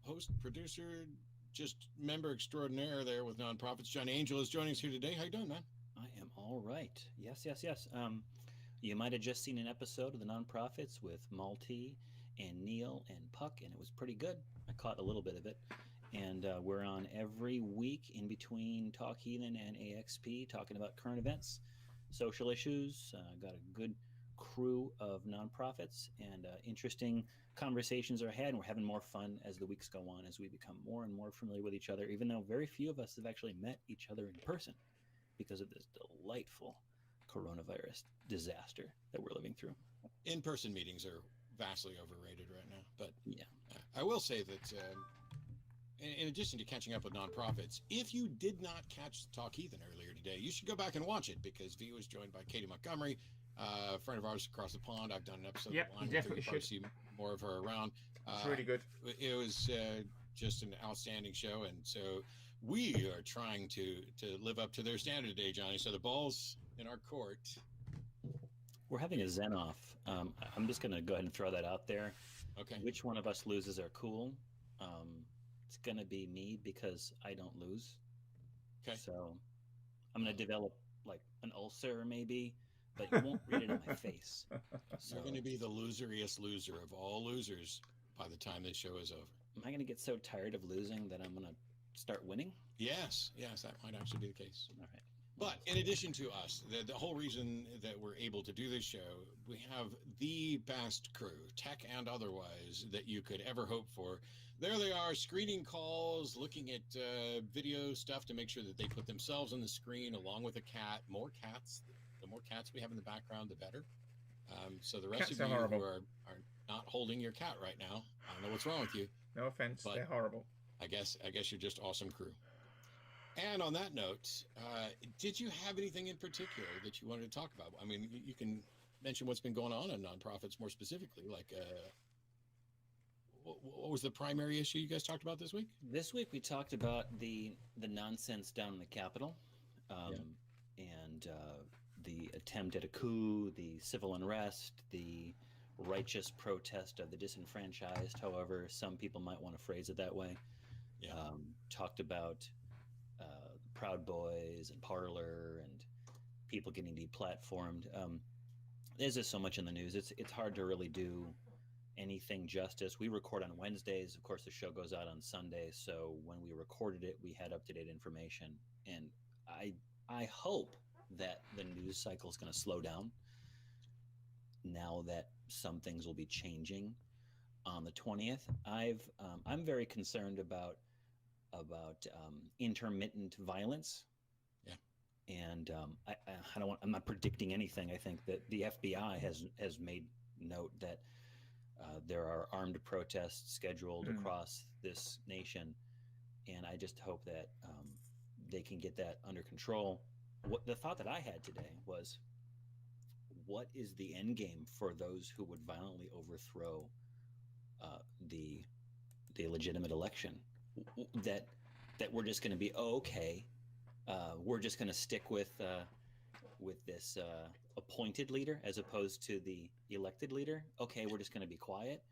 host, producer, just member extraordinaire there with nonprofits. Johnny Angel is joining us here today. How you doing, man? I am all right. Yes. You might have just seen an episode of the Nonprofits with Malty and Neil and Puck, and it was pretty good. I caught a little bit of it. And we're on every week in between Talk Heathen and AXP talking about current events, social issues. Got a good crew of nonprofits, and interesting conversations are had. And we're having more fun as the weeks go on, as we become more and more familiar with each other, even though very few of us have actually met each other in person because of this delightful coronavirus disaster that we're living through. In-person meetings are vastly overrated right now. But Yeah. I will say that in addition to catching up with nonprofits, if you did not catch Talk Heathen earlier today, you should go back and watch it because V was joined by Katie Montgomery, a friend of ours across the pond. I've done an episode Yep, of Line you definitely with her. You should. probably see more of her around. It's really good. It was just an outstanding show, and so we are trying to live up to their standard today, Johnny. So the ball's in our court. We're having a Zen off. I'm just going to go ahead and throw that out there. Okay. Which one of us loses are cool? It's going to be me because I don't lose. Okay. So I'm going to develop like an ulcer maybe, but you won't read it in my face. So You're going to be the loseriest loser of all losers by the time this show is over. am I going to get so tired of losing that I'm going to start winning? Yes, that might actually be the case. All right. But in addition to us, the whole reason that we're able to do this show, we have the best crew, tech and otherwise, that you could ever hope for. There they are, screening calls, looking at video stuff to make sure that they put themselves on the screen along with a cat. More cats. The more cats we have in the background, the better. So the rest Cats of are you horrible. who are not holding your cat right now, I don't know what's wrong with you. No offense, But- they're horrible. I guess you're just awesome crew. And on that note, did you have anything in particular that you wanted to talk about? I mean, you can mention what's been going on in nonprofits more specifically. Like, what was the primary issue you guys talked about this week? This week we talked about the nonsense down in the Capitol, and the attempt at a coup, the civil unrest, the righteous protest of the disenfranchised. However, some people might want to phrase it that way. Yeah. Talked about Proud Boys and Parler and people getting deplatformed. There's just so much in the news. It's hard to really do anything justice. We record on Wednesdays. Of course, the show goes out on Sunday. So when we recorded it, we had up-to-date information. And I hope that the news cycle is going to slow down now that some things will be changing on the 20th. I'm very concerned about intermittent violence. Yeah. And I'm not predicting anything. I think that the FBI has made note that there are armed protests scheduled across this nation, and I just hope that they can get that under control. The thought that I had today was, what is the end game for those who would violently overthrow the legitimate election? That we're just going to be okay. We're just going to stick with this appointed leader as opposed to the elected leader. Okay, we're just going to be quiet.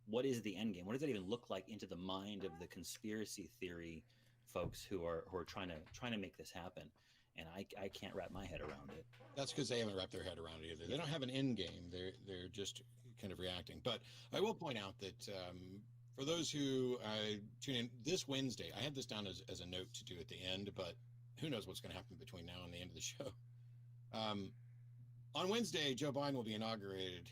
What is the end game? What does that even look like into the mind of the conspiracy theory folks who are trying to make this happen? And I can't wrap my head around it. That's because they haven't wrapped their head around it either. They don't have an end game. They're just kind of reacting. But I will point out that for those who tune in this Wednesday, I had this down as a note to do at the end, but who knows what's going to happen between now and the end of the show. On Wednesday, Joe Biden will be inaugurated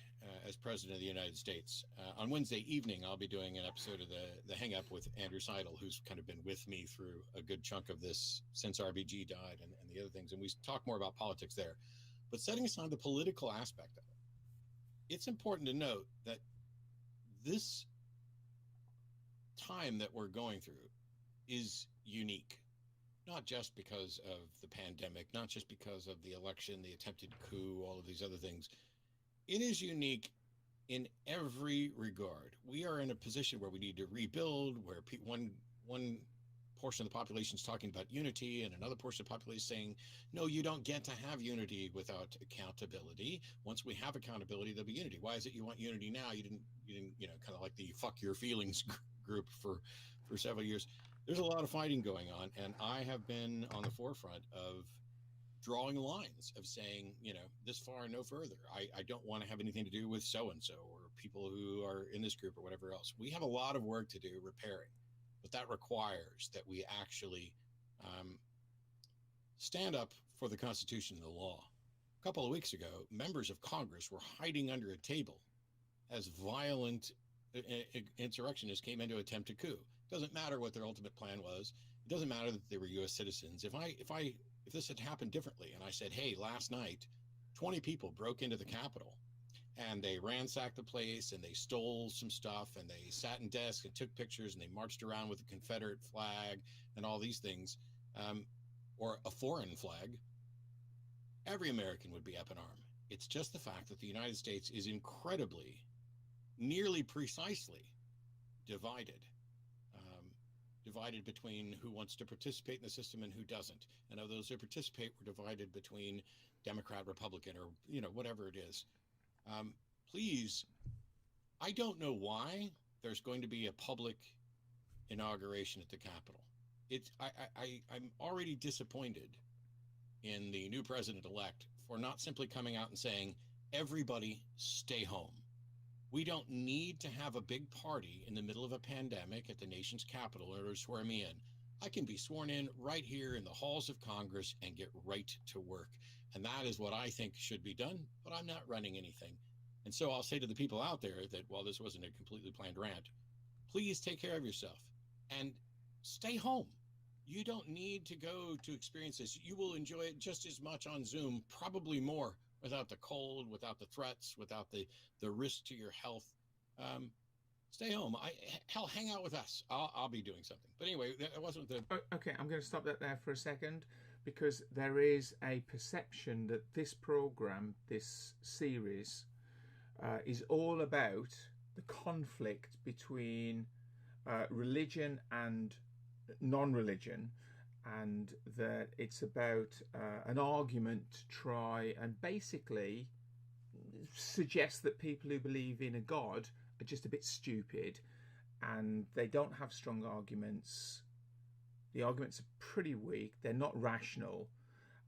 as president of the United States. On Wednesday evening, I'll be doing an episode of the Hang Up with Andrew Seidel, who's kind of been with me through a good chunk of this since RBG died and the other things. And we talk more about politics there. But setting aside the political aspect of it, it's important to note that this time that we're going through is unique. Not just because of the pandemic, not just because of the election, the attempted coup, all of these other things. It is unique in every regard. We are in a position where we need to rebuild, where one portion of the population is talking about unity, and another portion of the population is saying, no, you don't get to have unity without accountability. Once we have accountability, there'll be unity. Why is it you want unity now? You didn't, kind of like the fuck your feelings group for several years. There's a lot of fighting going on, and I have been on the forefront of drawing lines of saying, this far, no further. I don't want to have anything to do with so-and-so or people who are in this group or whatever else. We have a lot of work to do repairing, but that requires that we actually stand up for the Constitution and the law. A couple of weeks ago, members of Congress were hiding under a table as violent insurrectionists came in to attempt a coup. It doesn't matter what their ultimate plan was. It doesn't matter that they were U.S. citizens. If this had happened differently, and I said, hey, last night, 20 people broke into the Capitol, and they ransacked the place, and they stole some stuff, and they sat in desks and took pictures, and they marched around with the Confederate flag and all these things, or a foreign flag, every American would be up in arms. It's just the fact that the United States is incredibly, nearly precisely divided. Divided between who wants to participate in the system and who doesn't. And of those who participate, we're divided between Democrat, Republican, or whatever it is. Please, I don't know why there's going to be a public inauguration at the Capitol. I'm already disappointed in the new president-elect for not simply coming out and saying, everybody stay home. We don't need to have a big party in the middle of a pandemic at the nation's capital in order to swear me in. I can be sworn in right here in the halls of Congress and get right to work. And that is what I think should be done, but I'm not running anything. And so I'll say to the people out there that while this wasn't a completely planned rant, please take care of yourself and stay home. You don't need to go to experiences. You will enjoy it just as much on Zoom, probably more, without the cold, without the threats, without the risk to your health. Stay home. Hell, hang out with us. I'll be doing something. But anyway, that wasn't the... Okay, I'm going to stop that there for a second, because there is a perception that this program, this series, is all about the conflict between religion and non-religion, and that it's about an argument to try and basically suggest that people who believe in a God are just a bit stupid and they don't have strong arguments. The arguments are pretty weak, they're not rational,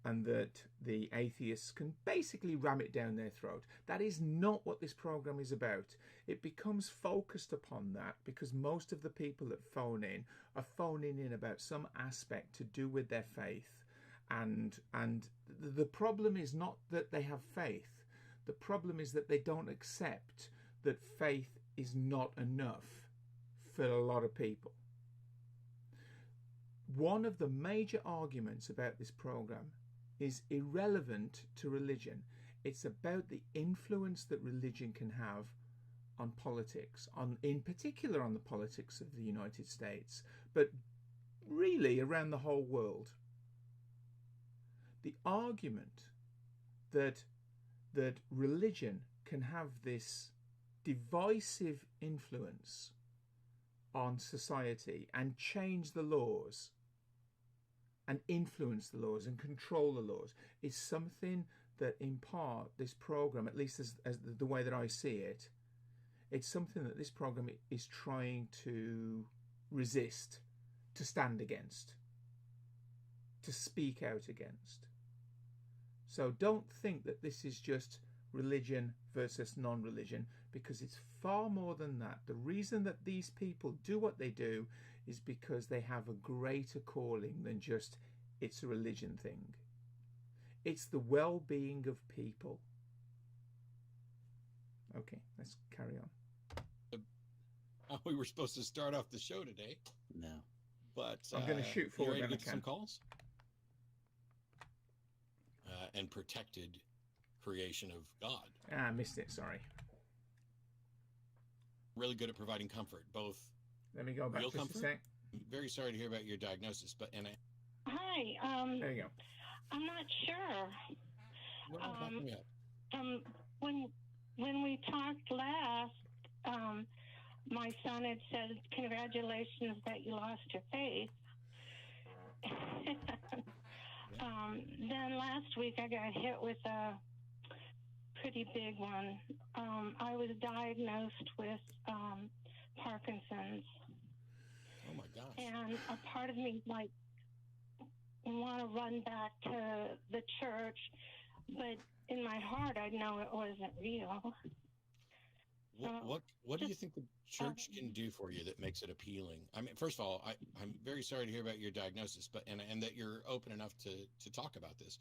and that the atheists can basically ram it down their throat. That is not what this program is about. It becomes focused upon that because most of the people that phone in are phoning in about some aspect to do with their faith. And the problem is not that they have faith. The problem is that they don't accept that faith is not enough for a lot of people. One of the major arguments about this program is irrelevant to religion. It's about the influence that religion can have on politics, in particular on the politics of the United States, but really around the whole world. The argument that religion can have this divisive influence on society and change the laws and influence the laws and control the laws is something that in part this program, at least as the way that I see it, it's something that this program is trying to resist, to stand against, to speak out against. So don't think that this is just religion versus non-religion, because it's far more than that. The reason that these people do what they do is because they have a greater calling than just it's a religion thing. It's the well-being of people. Okay, let's carry on. We were supposed to start off the show today. No. But I'm going to shoot forward and get some calls. And protected creation of God. I missed it, sorry. Really good at providing comfort, both. Let me go back just a sec. Very sorry to hear about your diagnosis, but Hi. There you go. I'm not sure. When we talked last, my son had said, "Congratulations that you lost your faith." Then last week I got hit with a pretty big one. I was diagnosed with Parkinson's, Oh my gosh. And a part of me like want to run back to the church, but in my heart I know it wasn't real. What do you think the church can do for you that makes it appealing? I mean, first of all, I'm very sorry to hear about your diagnosis, but and that you're open enough to talk about this.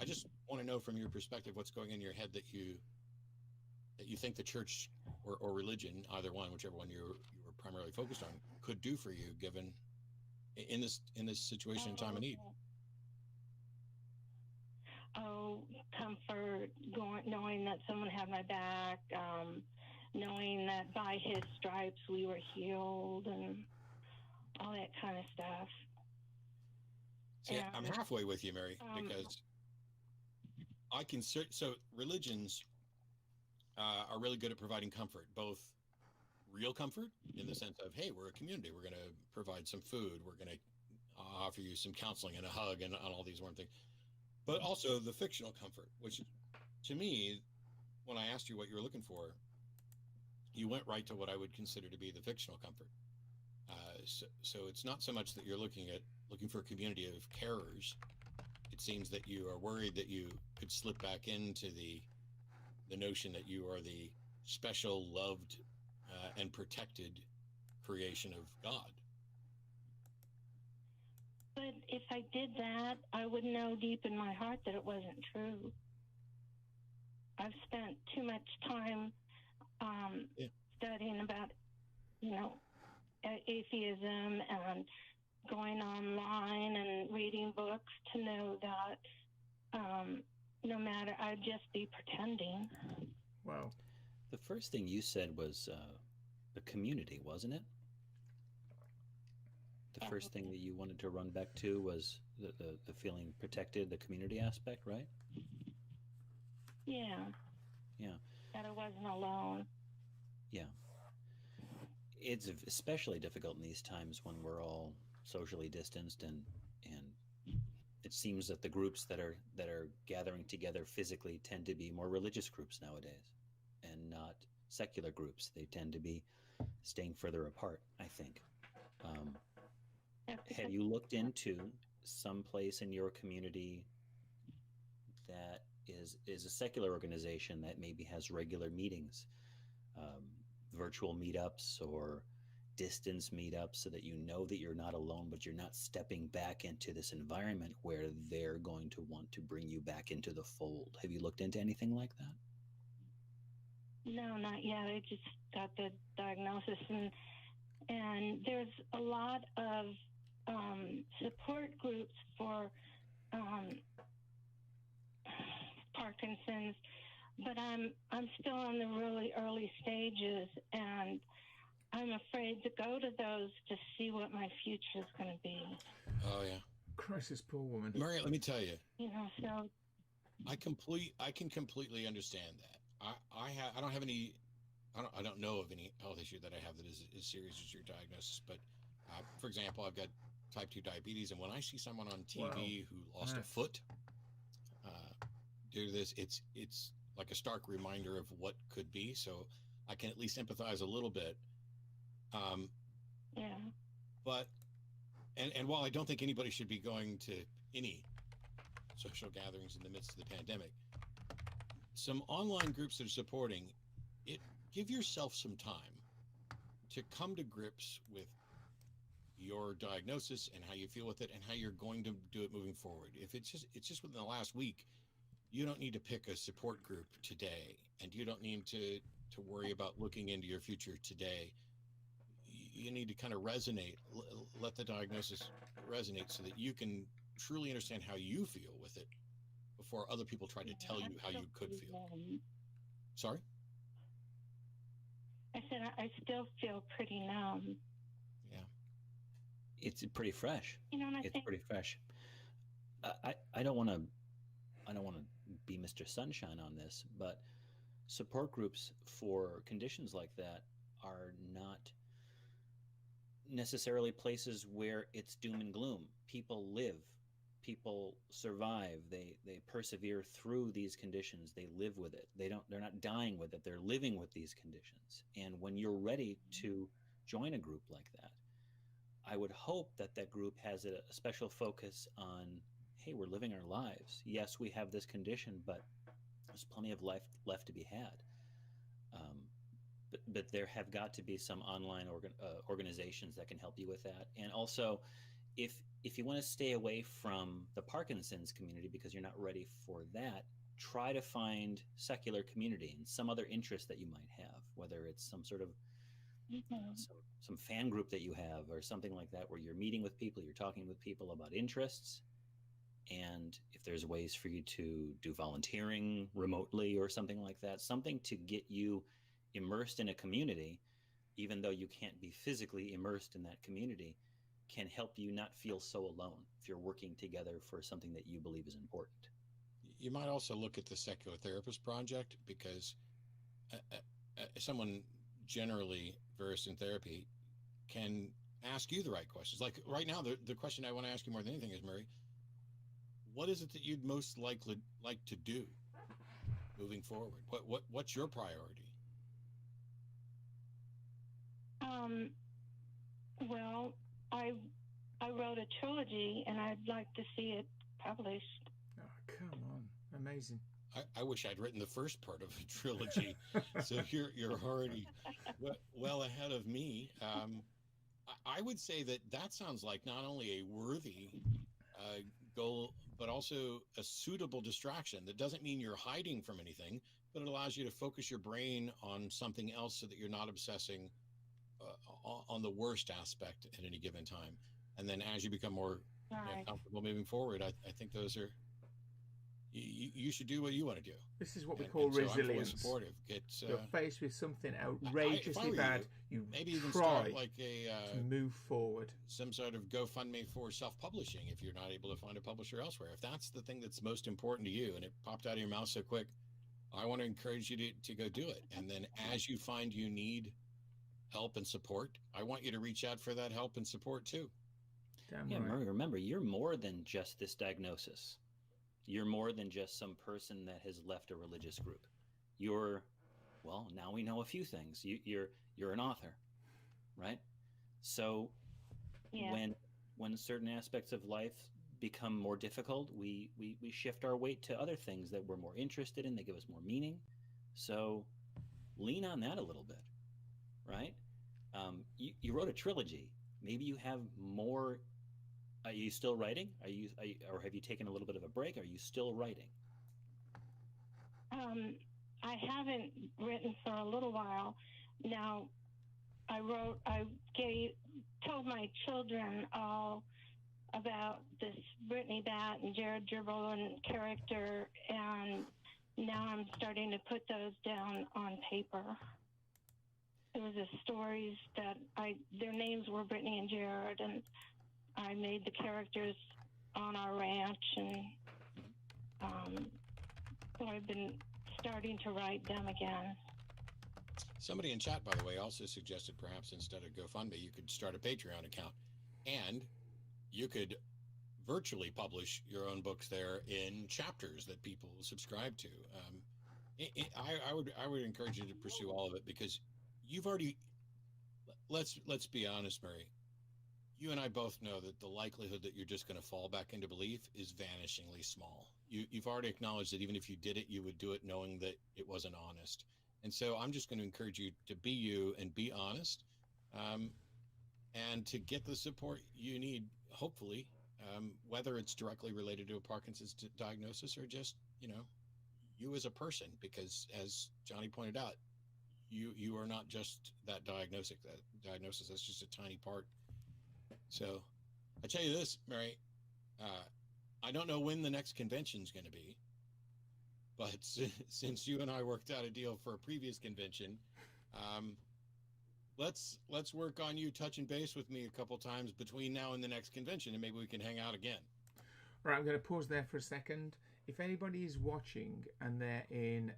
I just want to know from your perspective what's going in your head that you think the church or religion, either one, whichever one you were primarily focused on, could do for you, given in this situation and time of need. Oh, comfort, knowing that someone had my back, knowing that by his stripes we were healed, and all that kind of stuff. See, I'm halfway with you, Mary, because I can so religions are really good at providing comfort, both real comfort in the sense of, hey, we're a community, we're going to provide some food, we're going to offer you some counseling and a hug and all these warm things, but also the fictional comfort, which to me, when I asked you what you were looking for, you went right to what I would consider to be the fictional comfort. So it's not so much that you're looking for a community of carers. It seems that you are worried that you could slip back into the notion that you are the special, loved, and protected creation of God. But if I did that, I would know deep in my heart that it wasn't true. I've spent too much time studying about, atheism and going online and reading books to know that no matter, I'd just be pretending. Wow. The first thing you said was the community, wasn't it? The first thing that you wanted to run back to was the feeling protected, the community aspect, right? Yeah. Yeah. That I wasn't alone. Yeah. It's especially difficult in these times when we're all socially distanced and it seems that the groups that are gathering together physically tend to be more religious groups nowadays and not secular groups. They tend to be staying further apart, I think. Have you looked into some place in your community that is a secular organization that maybe has regular meetings, virtual meetups or distance meetups, so that you know that you're not alone, but you're not stepping back into this environment where they're going to want to bring you back into the fold? Have you looked into anything like that? No, not yet. I just got the diagnosis, and there's a lot of support groups for Parkinson's, but I'm still in the really early stages, and I'm afraid to go to those to see what my future is going to be. Oh yeah. Crisis, poor woman. Mary, let me tell you. So I can completely understand that. I don't have any. I don't know of any health issue that I have that is as serious as your diagnosis. But for example, I've got type 2 diabetes, and when I see someone on TV who lost a foot due to this, it's like a stark reminder of what could be. So I can at least empathize a little bit. Yeah. But and while I don't think anybody should be going to any social gatherings in the midst of the pandemic, some online groups that are supporting it, give yourself some time to come to grips with your diagnosis and how you feel with it and how you're going to do it moving forward. If it's just within the last week, you don't need to pick a support group today, and you don't need to worry about looking into your future today. You need to kind of resonate, let the diagnosis resonate so that you can truly understand how you feel with it before other people try to tell you how you could feel. Sorry? I said I still feel pretty numb. Yeah. It's pretty fresh. It's pretty fresh. I don't want to be Mr. Sunshine on this, but support groups for conditions like that are not necessarily places where it's doom and gloom. People live, people survive, they persevere through these conditions, they live with it. They're not dying with it, they're living with these conditions. And when you're ready to join a group like that, I would hope that that group has a special focus on, hey, we're living our lives. Yes, we have this condition, but there's plenty of life left to be had. But there have got to be some online organizations that can help you with that. And also, if you want to stay away from the Parkinson's community because you're not ready for that, try to find secular community and some other interest that you might have, whether it's some sort of some fan group that you have or something like that, where you're meeting with people, you're talking with people about interests. And if there's ways for you to do volunteering remotely or something like that, something to get you immersed in a community, even though you can't be physically immersed in that community, can help you not feel so alone if you're working together for something that you believe is important. You might also look at the Secular Therapist Project, because someone generally versed in therapy can ask you the right questions. Like right now, the question I want to ask you more than anything is, Mary, what is it that you'd most likely like to do moving forward? What's your priority? Well, I wrote a trilogy, and I'd like to see it published. Oh, come on. Amazing. I wish I'd written the first part of a trilogy. So you're already well ahead of me. I would say that sounds like not only a worthy goal, but also a suitable distraction. That doesn't mean you're hiding from anything, but it allows you to focus your brain on something else so that you're not obsessing on the worst aspect at any given time. And then as you become more comfortable moving forward, I think those are, you should do what you want to do. This is what we call resilience. So I'm fully supportive. You're faced with something outrageously bad. You maybe even try start like to move forward. Some sort of GoFundMe for self-publishing if you're not able to find a publisher elsewhere. If that's the thing that's most important to you and it popped out of your mouth so quick, I want to encourage you to go do it. And then as you find you need help and support, I want you to reach out for that help and support too. Damn yeah, right. Murray, remember, you're more than just this diagnosis. You're more than just some person that has left a religious group. You're, well, now we know a few things. You're an author, right? So when certain aspects of life become more difficult, we shift our weight to other things that we're more interested in. They give us more meaning. So lean on that a little bit, right? You wrote a trilogy. Maybe you have more. Are you still writing? Or have you taken a little bit of a break? Are you still writing? I haven't written for a little while now. I told my children all about this Brittany Bat and Jared Gerbolin character, and now I'm starting to put those down on paper. There was stories that their names were Brittany and Jared, and I made the characters on our ranch, and so I've been starting to write them again. Somebody in chat, by the way, also suggested perhaps instead of GoFundMe, you could start a Patreon account, and you could virtually publish your own books there in chapters that people subscribe to. I would encourage you to pursue all of it, because you've already. Let's be honest, Mary. You and I both know that the likelihood that you're just going to fall back into belief is vanishingly small. You've already acknowledged that even if you did it, you would do it knowing that it wasn't honest. And so I'm just going to encourage you to be you and be honest, and to get the support you need, hopefully, whether it's directly related to a Parkinson's diagnosis or just, you as a person, because as Johnny pointed out, you are not just that diagnosis. That's just a tiny part. So I tell you this, Mary, I don't know when the next convention is going to be, but since you and I worked out a deal for a previous convention, let's work on you touching base with me a couple times between now and the next convention, and maybe we can hang out again. All right, I'm going to pause there for a second. If anybody is watching and they're in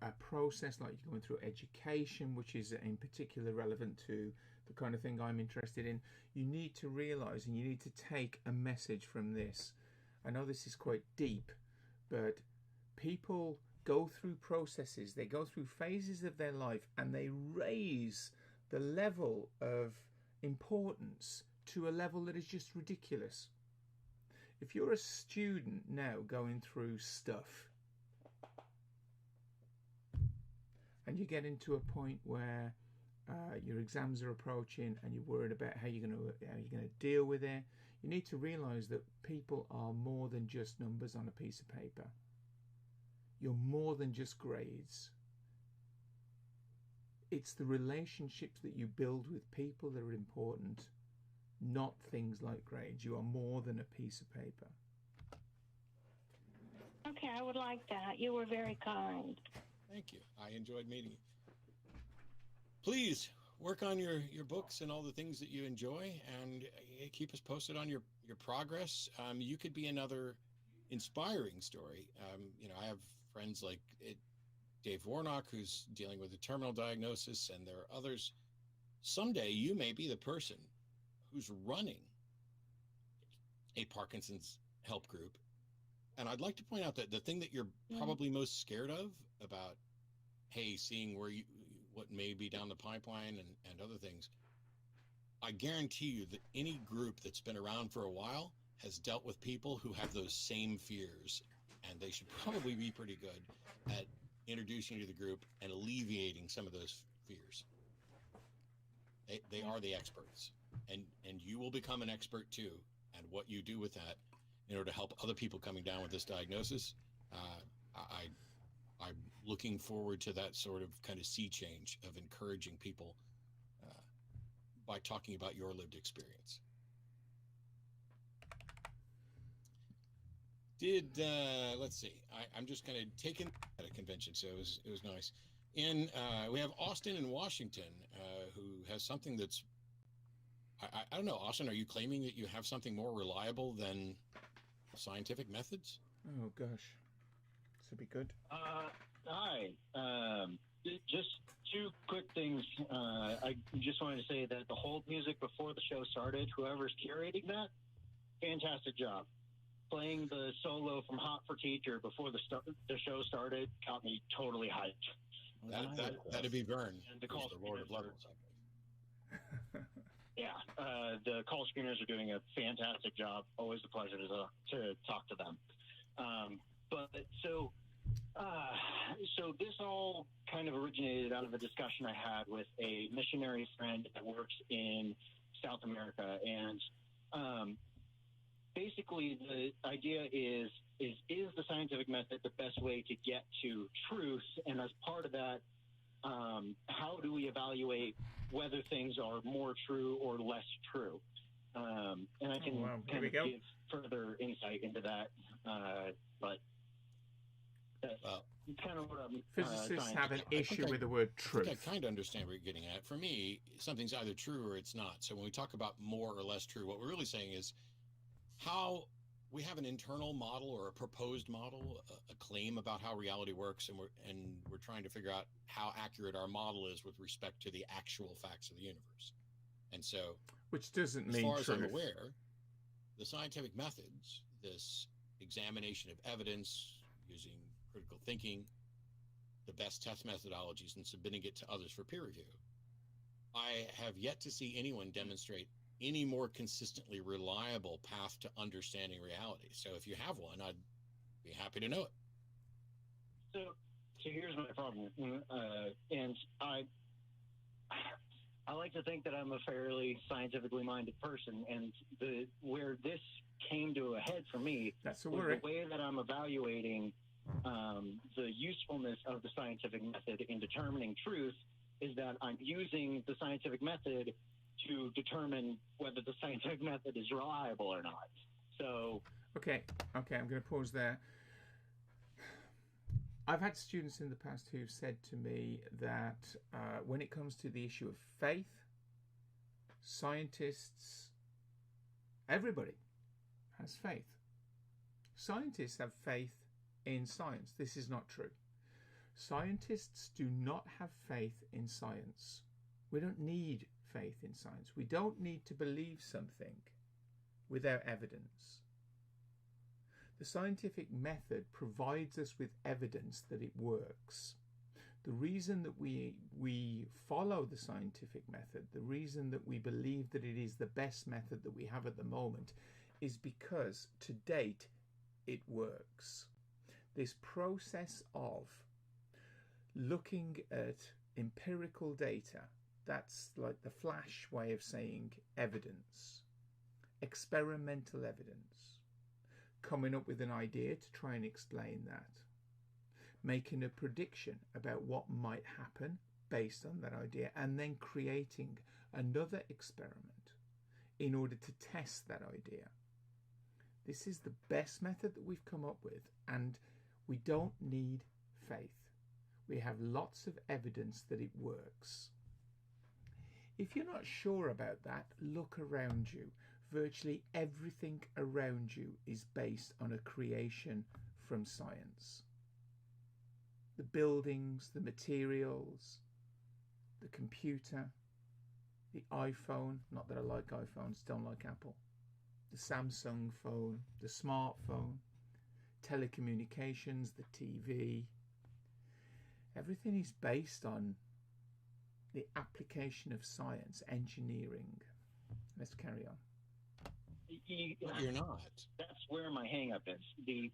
a process like you're going through education, which is in particular relevant to the kind of thing I'm interested in, you need to realize and you need to take a message from this. I know this is quite deep, but people go through processes, they go through phases of their life, and they raise the level of importance to a level that is just ridiculous. If you're a student now going through stuff and you get into a point where your exams are approaching and you're worried about how you're going to deal with it, you need to realize that people are more than just numbers on a piece of paper. You're more than just grades. It's the relationships that you build with people that are important, not things like grades. You are more than a piece of paper. Okay, I would like that. You were very kind. Thank you. I enjoyed meeting you. Please work on your books and all the things that you enjoy, and keep us posted on your progress. You could be another inspiring story. I have friends like Dave Warnock, who's dealing with a terminal diagnosis, and there are others. Someday you may be the person who's running a Parkinson's help group. And I'd like to point out that the thing that you're probably most scared of about, hey, seeing what may be down the pipeline and other things, I guarantee you that any group that's been around for a while has dealt with people who have those same fears, and they should probably be pretty good at introducing you to the group and alleviating some of those fears. They are the experts, and you will become an expert too. And what you do with that in order to help other people coming down with this diagnosis, I'm looking forward to that sort of kind of sea change of encouraging people by talking about your lived experience. Let's see, I'm just kind of taking at a convention, so it was nice. We have Austin in Washington, who has something that's, I don't know, Austin, are you claiming that you have something more reliable than scientific methods? Oh gosh, this would be good. Hi. Just two quick things. I just wanted to say that the hold music before the show started, whoever's curating that, fantastic job. Playing the solo from Hot for Teacher before the show started got me totally hyped. That'd be Vern, and the Lord of Levels. Yeah, the call screeners are doing a fantastic job. Always a pleasure to talk to them. So this all kind of originated out of a discussion I had with a missionary friend that works in South America, and basically the idea is the scientific method the best way to get to truth? And as part of that, how do we evaluate whether things are more true or less true? And I can kind of give further insight into that, but that's kind of what I'm physicists have an issue with the word truth. I kind of understand what you're getting at. For me, something's either true or it's not. So when we talk about more or less true, what we're really saying is how we have an internal model or a proposed model, a claim about how reality works, and we're trying to figure out how accurate our model is with respect to the actual facts of the universe. And so, which doesn't as mean far truth. as I'm aware, the scientific methods, this examination of evidence using critical thinking, the best test methodologies, and submitting it to others for peer review, I have yet to see anyone demonstrate any more consistently reliable path to understanding reality. So if you have one, I'd be happy to know it. So here's my problem, and I like to think that I'm a fairly scientifically minded person, and where this came to a head for me was the way that I'm evaluating the usefulness of the scientific method in determining truth is that I'm using the scientific method to determine whether the scientific method is reliable or not. So okay, I'm going to pause there. I've had students in the past who've said to me that when it comes to the issue of faith, scientists, everybody has faith. Scientists have faith in science. This is not true. Scientists do not have faith in science. We don't need faith in science. We don't need to believe something without evidence. The scientific method provides us with evidence that it works. The reason that we follow the scientific method, the reason that we believe that it is the best method that we have at the moment, is because to date it works. This process of looking at empirical data, that's like the flash way of saying evidence, experimental evidence, coming up with an idea to try and explain that, making a prediction about what might happen based on that idea, and then creating another experiment in order to test that idea. This is the best method that we've come up with, and we don't need faith. We have lots of evidence that it works. If you're not sure about that, look around you. Virtually everything around you is based on a creation from science. The buildings, the materials, the computer, the iPhone, not that I like iPhones, don't like Apple, the Samsung phone, the smartphone, telecommunications, the TV. Everything is based on the application of science, engineering. Let's carry on. But you're not. That's where my hang-up is.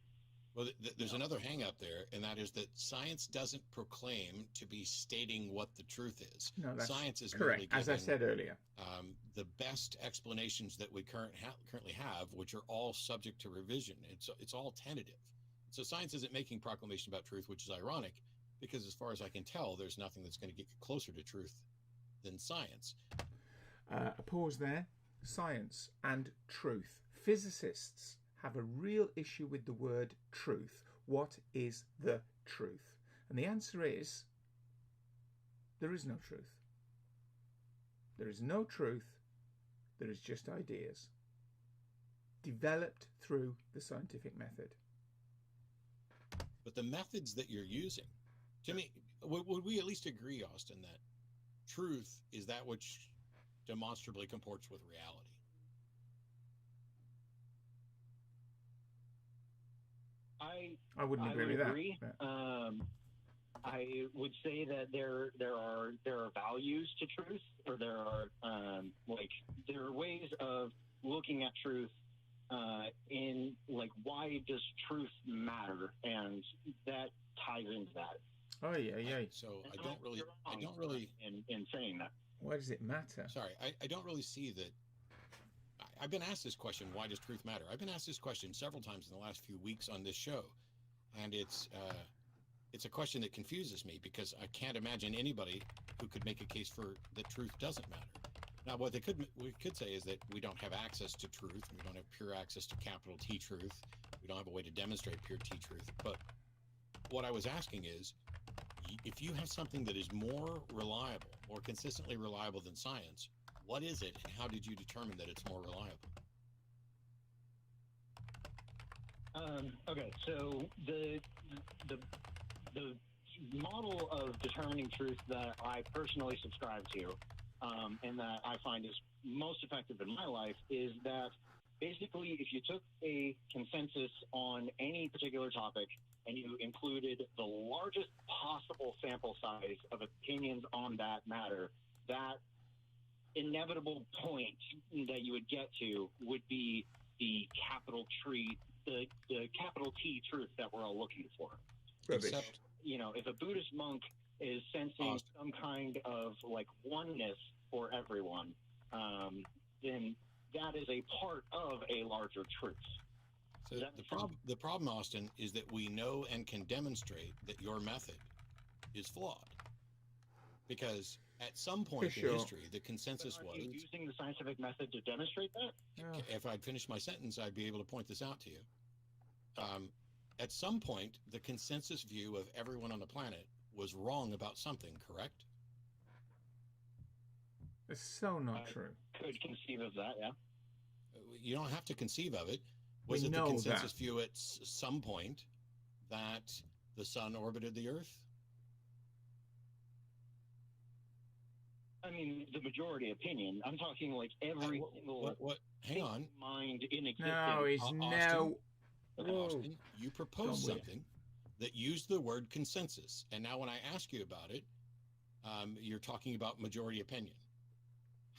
Well, there's another hang-up there, and that is that science doesn't proclaim to be stating what the truth is. No, that's science is correct, merely as I giving, said earlier. the best explanations that we currently have, which are all subject to revision. It's all tentative. So science isn't making proclamation about truth, which is ironic, because as far as I can tell, there's nothing that's going to get you closer to truth than science. A pause there. Science and truth. Physicists have a real issue with the word truth. What is the truth? And the answer is, there is no truth. There is no truth. There is just ideas developed through the scientific method. But the methods that you're using, to me, would we at least agree, Austin, that truth is that which demonstrably comports with reality? I wouldn't agree with agree. that. I would say that there are values to truth, or there are ways of looking at truth in like, why does truth matter, and that ties into that. Oh yeah. So I don't really in saying that. Why does it matter? Sorry, I don't really see that. I've been asked this question, why does truth matter? I've been asked this question several times in the last few weeks on this show, and it's a question that confuses me, because I can't imagine anybody who could make a case for that truth doesn't matter. Now, what we could say is that we don't have access to truth. We don't have pure access to capital T truth. We don't have a way to demonstrate pure T truth. But what I was asking is, if you have something that is more reliable, more consistently reliable than science, what is it, and how did you determine that it's more reliable? Okay, so the model of determining truth that I personally subscribe to, and that I find is most effective in my life, is that basically if you took a consensus on any particular topic and you included the largest possible sample size of opinions on that matter, that inevitable point that you would get to would be the capital T truth that we're all looking for. Except, if a Buddhist monk is sensing some kind of like oneness for everyone, then that is a part of a larger truth. So the problem, Austin, is that we know and can demonstrate that your method is flawed, because at some point in history, the consensus was... you using the scientific method to demonstrate that? If I'd finished my sentence, I'd be able to point this out to you. At some point, the consensus view of everyone on the planet was wrong about something, correct? It's so not true. Could conceive of that, yeah. You don't have to conceive of it. Was it the consensus view at some point that the sun orbited the Earth? I mean, the majority opinion. I'm talking like every single Hang on. mind in existence. No, he's Austin, you proposed something that use the word consensus. And now when I ask you about it, you're talking about majority opinion.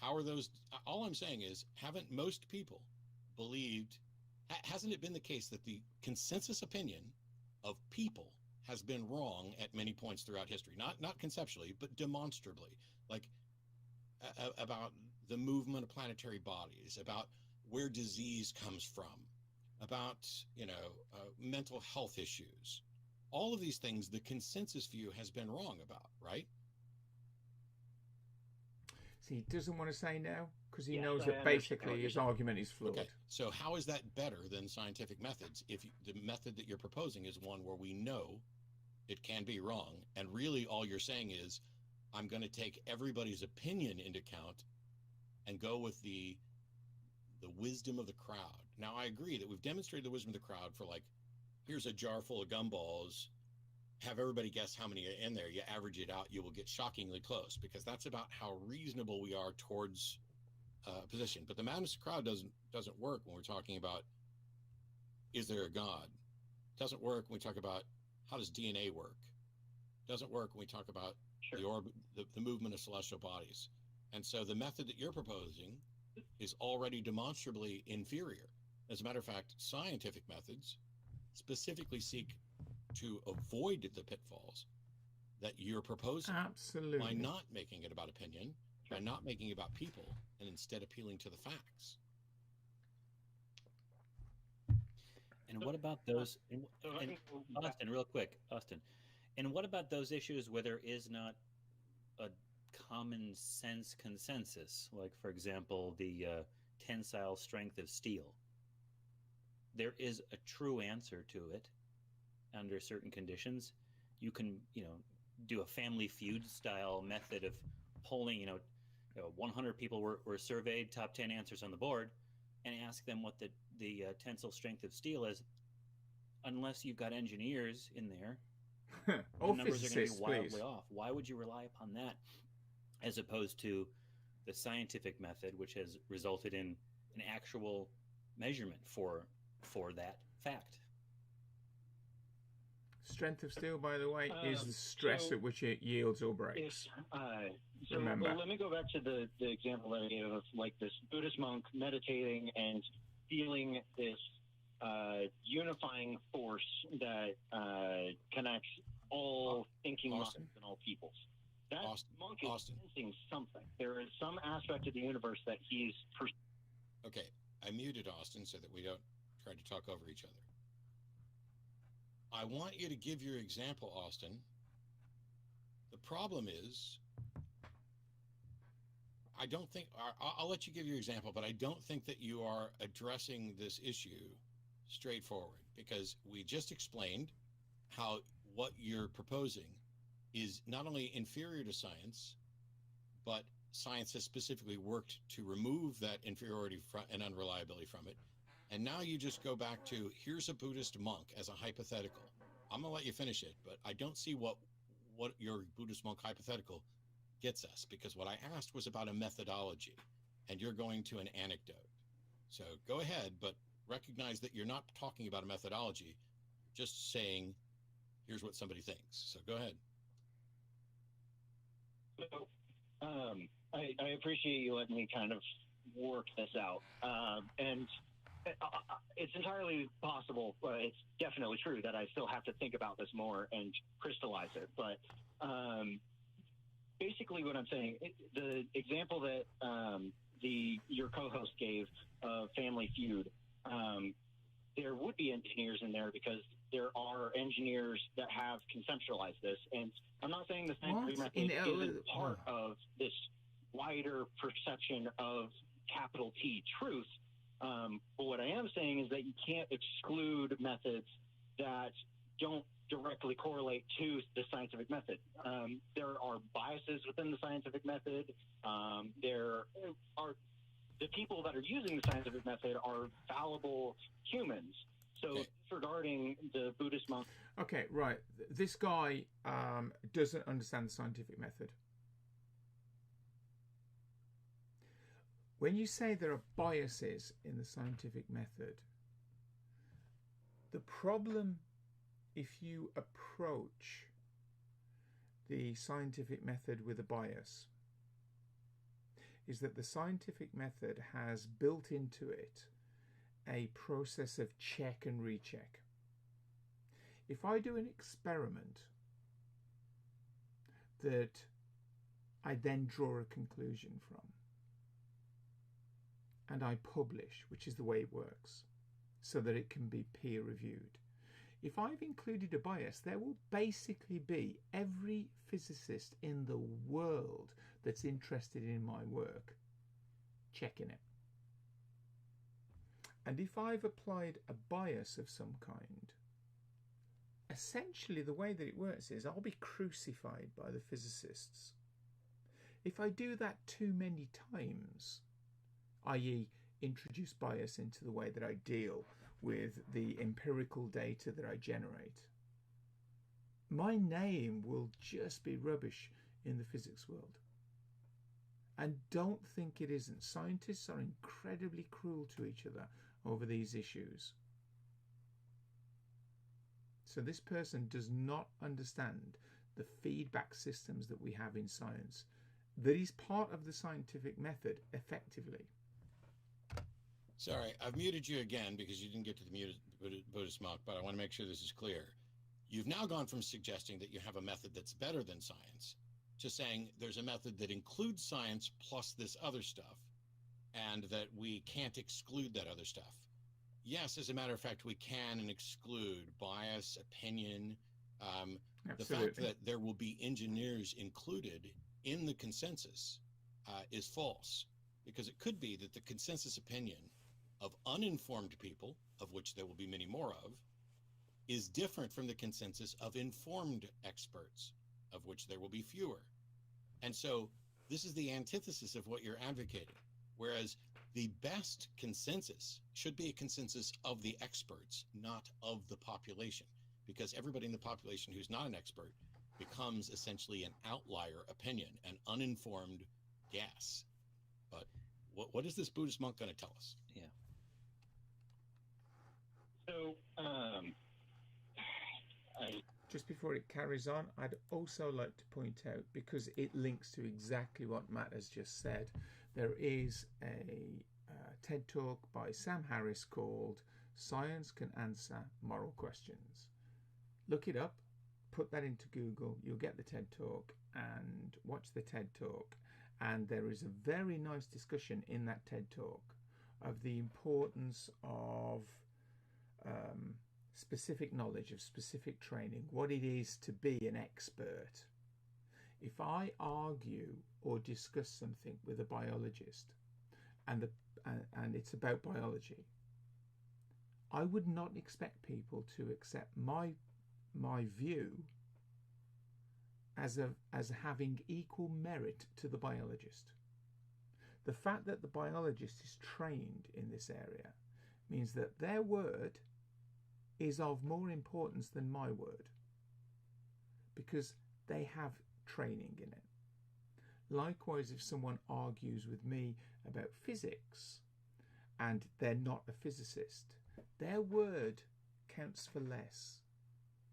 How are those? All I'm saying is, haven't most people believed, hasn't it been the case that the consensus opinion of people has been wrong at many points throughout history? Not conceptually, but demonstrably, like about the movement of planetary bodies, about where disease comes from, about, mental health issues. All of these things, the consensus view has been wrong about, right? See, he doesn't want to say now because he Yes, knows I that understand basically what you're his saying. argument is flawed. Okay, so how is that better than scientific methods if the method that you're proposing is one where we know it can be wrong, and really all you're saying is, I'm going to take everybody's opinion into account and go with the wisdom of the crowd. Now, I agree that we've demonstrated the wisdom of the crowd for, like, here's a jar full of gumballs, have everybody guess how many are in there, you average it out, you will get shockingly close, because that's about how reasonable we are towards a position. But the madness of the crowd doesn't work when we're talking about, is there a God? It doesn't work when we talk about, how does DNA work? It doesn't work when we talk about Sure. the movement of celestial bodies. And so the method that you're proposing is already demonstrably inferior. As a matter of fact, scientific methods specifically seek to avoid the pitfalls that you're proposing Absolutely. by not making it about opinion, by not making it about people, and instead appealing to the facts. And what about those? So I And can go back- Austin, real quick, Austin. And what about those issues where there is not a common sense consensus? Like, for example, the tensile strength of steel. There is a true answer to it under certain conditions. You can, do a Family Feud style method of polling, 100 people were surveyed, top 10 answers on the board, and ask them what the tensile strength of steel is. Unless you've got engineers in there, Or the numbers are going to physicists, be wildly please. off. Why would you rely upon that as opposed to the scientific method, which has resulted in an actual measurement for that fact? Strength of steel, by the way, is the stress so at which it yields or breaks. Remember. Let me go back to the example that I gave of, like, this Buddhist monk meditating and feeling this unifying force that connects all thinking Austin. minds and all peoples. That Austin. monk is Austin. sensing something. There is some aspect of the universe that he's Okay, I muted Austin so that we don't try to talk over each other. I want you to give your example, Austin. The problem is, I don't think, I'll let you give your example, but I don't think that you are addressing this issue straightforward, because we just explained how what you're proposing is not only inferior to science, but science has specifically worked to remove that inferiority and unreliability from it. And now you just go back to, here's a Buddhist monk as a hypothetical. I'm going to let you finish it, but I don't see what your Buddhist monk hypothetical gets us, because what I asked was about a methodology, and you're going to an anecdote. So go ahead, but recognize that you're not talking about a methodology, just saying, here's what somebody thinks. So go ahead. So, I appreciate you letting me kind of work this out. And it's entirely possible, it's definitely true that I still have to think about this more and crystallize it. But basically what I'm saying, the example that your co-host gave of Family Feud, there would be engineers in there because there are engineers that have conceptualized this. And I'm not saying the scientific method isn't part of this wider perception of capital T truth. But what I am saying is that you can't exclude methods that don't directly correlate to the scientific method. There are biases within the scientific method. There are the people that are using the scientific method are fallible humans. So disregarding the Buddhist monk. Okay, right. This guy doesn't understand the scientific method. When you say there are biases in the scientific method, the problem if you approach the scientific method with a bias is that the scientific method has built into it a process of check and recheck. If I do an experiment that I then draw a conclusion from and I publish, which is the way it works, so that it can be peer reviewed. If I've included a bias, there will basically be every physicist in the world that's interested in my work checking it. And if I've applied a bias of some kind, essentially the way that it works is I'll be crucified by the physicists. If I do that too many times, i.e. introduce bias into the way that I deal with the empirical data that I generate, my name will just be rubbish in the physics world. And don't think it isn't. Scientists are incredibly cruel to each other over these issues. So this person does not understand the feedback systems that we have in science, that is part of the scientific method effectively. Sorry, I've muted you again because you didn't get to the Buddhist monk, but I want to make sure this is clear. You've now gone from suggesting that you have a method that's better than science to saying there's a method that includes science plus this other stuff, and that we can't exclude that other stuff. Yes, as a matter of fact, we can and exclude bias, opinion. The fact that there will be engineers included in the consensus is false, because it could be that the consensus opinion of uninformed people, of which there will be many more of, is different from the consensus of informed experts, of which there will be fewer. And so this is the antithesis of what you're advocating. Whereas the best consensus should be a consensus of the experts, not of the population, because everybody in the population who's not an expert becomes essentially an outlier opinion, an uninformed guess. But what is this Buddhist monk going to tell us? Yeah. So, just before it carries on, I'd also like to point out, because it links to exactly what Matt has just said, there is a TED Talk by Sam Harris called Science Can Answer Moral Questions. Look it up, put that into Google, you'll get the TED Talk, and watch the TED Talk. And there is a very nice discussion in that TED Talk of the importance of specific knowledge, of specific training, what it is to be an expert. If I argue or discuss something with a biologist and it's about biology, I would not expect people to accept my view as having equal merit to the biologist. The fact that the biologist is trained in this area means that their word is of more importance than my word, because they have training in it. Likewise, if someone argues with me about physics and they're not a physicist, their word counts for less.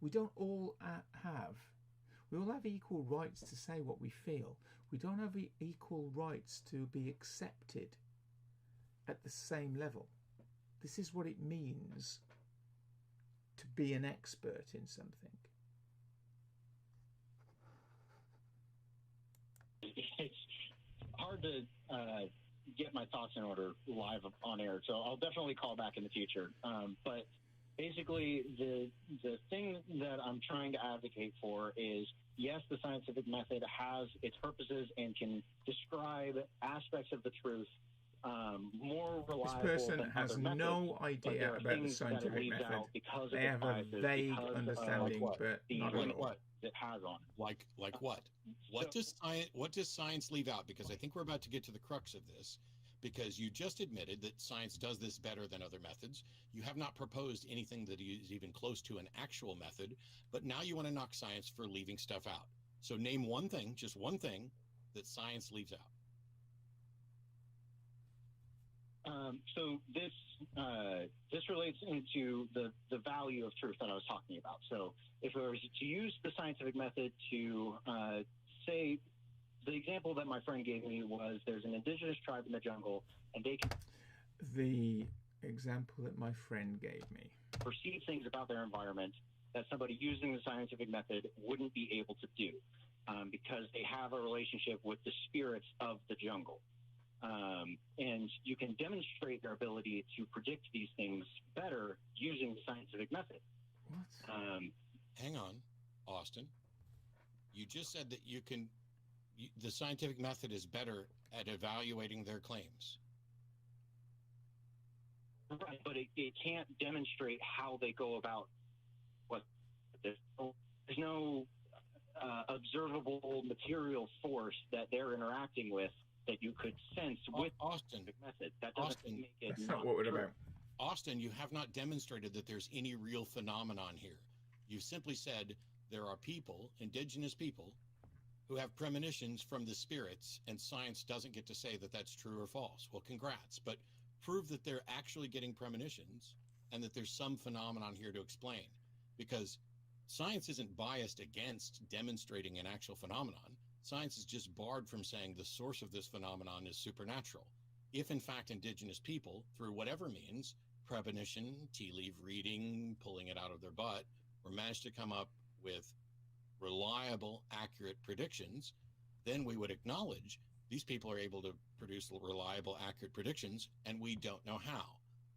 We don't all we all have equal rights to say what we feel. We don't have equal rights to be accepted at the same level. This is what it means to be an expert in something. It's hard to get my thoughts in order live on air, so I'll definitely call back in the future. But basically, the thing that I'm trying to advocate for is, yes, the scientific method has its purposes and can describe aspects of the truth more reliable. This person than has other no methods, idea about the scientific method. They have a vague understanding, but not at all. What it has on. Like what? What does science leave out? Because I think we're about to get to the crux of this. Because you just admitted that science does this better than other methods. You have not proposed anything that is even close to an actual method, but now you want to knock science for leaving stuff out. So name one thing, just one thing, that science leaves out. So this relates into the value of truth that I was talking about. So if we were to use the scientific method to say, the example that my friend gave me was there's an indigenous tribe in the jungle, and they can The example that my friend gave me. perceive things about their environment that somebody using the scientific method wouldn't be able to do, because they have a relationship with the spirits of the jungle. And you can demonstrate their ability to predict these things better using the scientific method. What? Hang on, Austin. You just said that the scientific method is better at evaluating their claims. Right, but it can't demonstrate how they go about what this. There's no observable material force that they're interacting with that you could sense with Austin, the method. That doesn't Austin, make it That's not what we're true. about. Austin, you have not demonstrated that there's any real phenomenon here. You've simply said there are people, indigenous people, who have premonitions from the spirits, and science doesn't get to say that that's true or false. Well, congrats, but prove that they're actually getting premonitions and that there's some phenomenon here to explain, because science isn't biased against demonstrating an actual phenomenon. Science is just barred from saying the source of this phenomenon is supernatural. If, in fact, indigenous people, through whatever means, premonition, tea leaf reading, pulling it out of their butt, or managed to come up with reliable, accurate predictions, then we would acknowledge these people are able to produce reliable, accurate predictions, and we don't know how.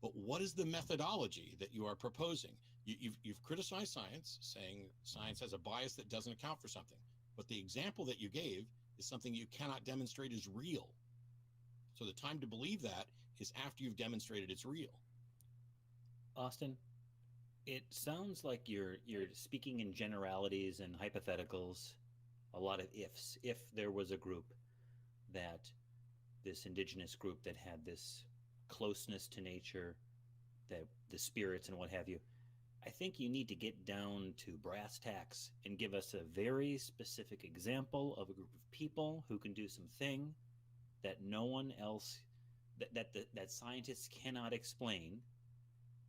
But what is the methodology that you are proposing? You've criticized science, saying science has a bias that doesn't account for something. But the example that you gave is something you cannot demonstrate is real. So the time to believe that is after you've demonstrated it's real. Austin, it sounds like you're speaking in generalities and hypotheticals, a lot of ifs. If there was a group that this indigenous group that had this closeness to nature, that the spirits and what have you, I think you need to get down to brass tacks and give us a very specific example of a group of people who can do something that no one else, that scientists cannot explain,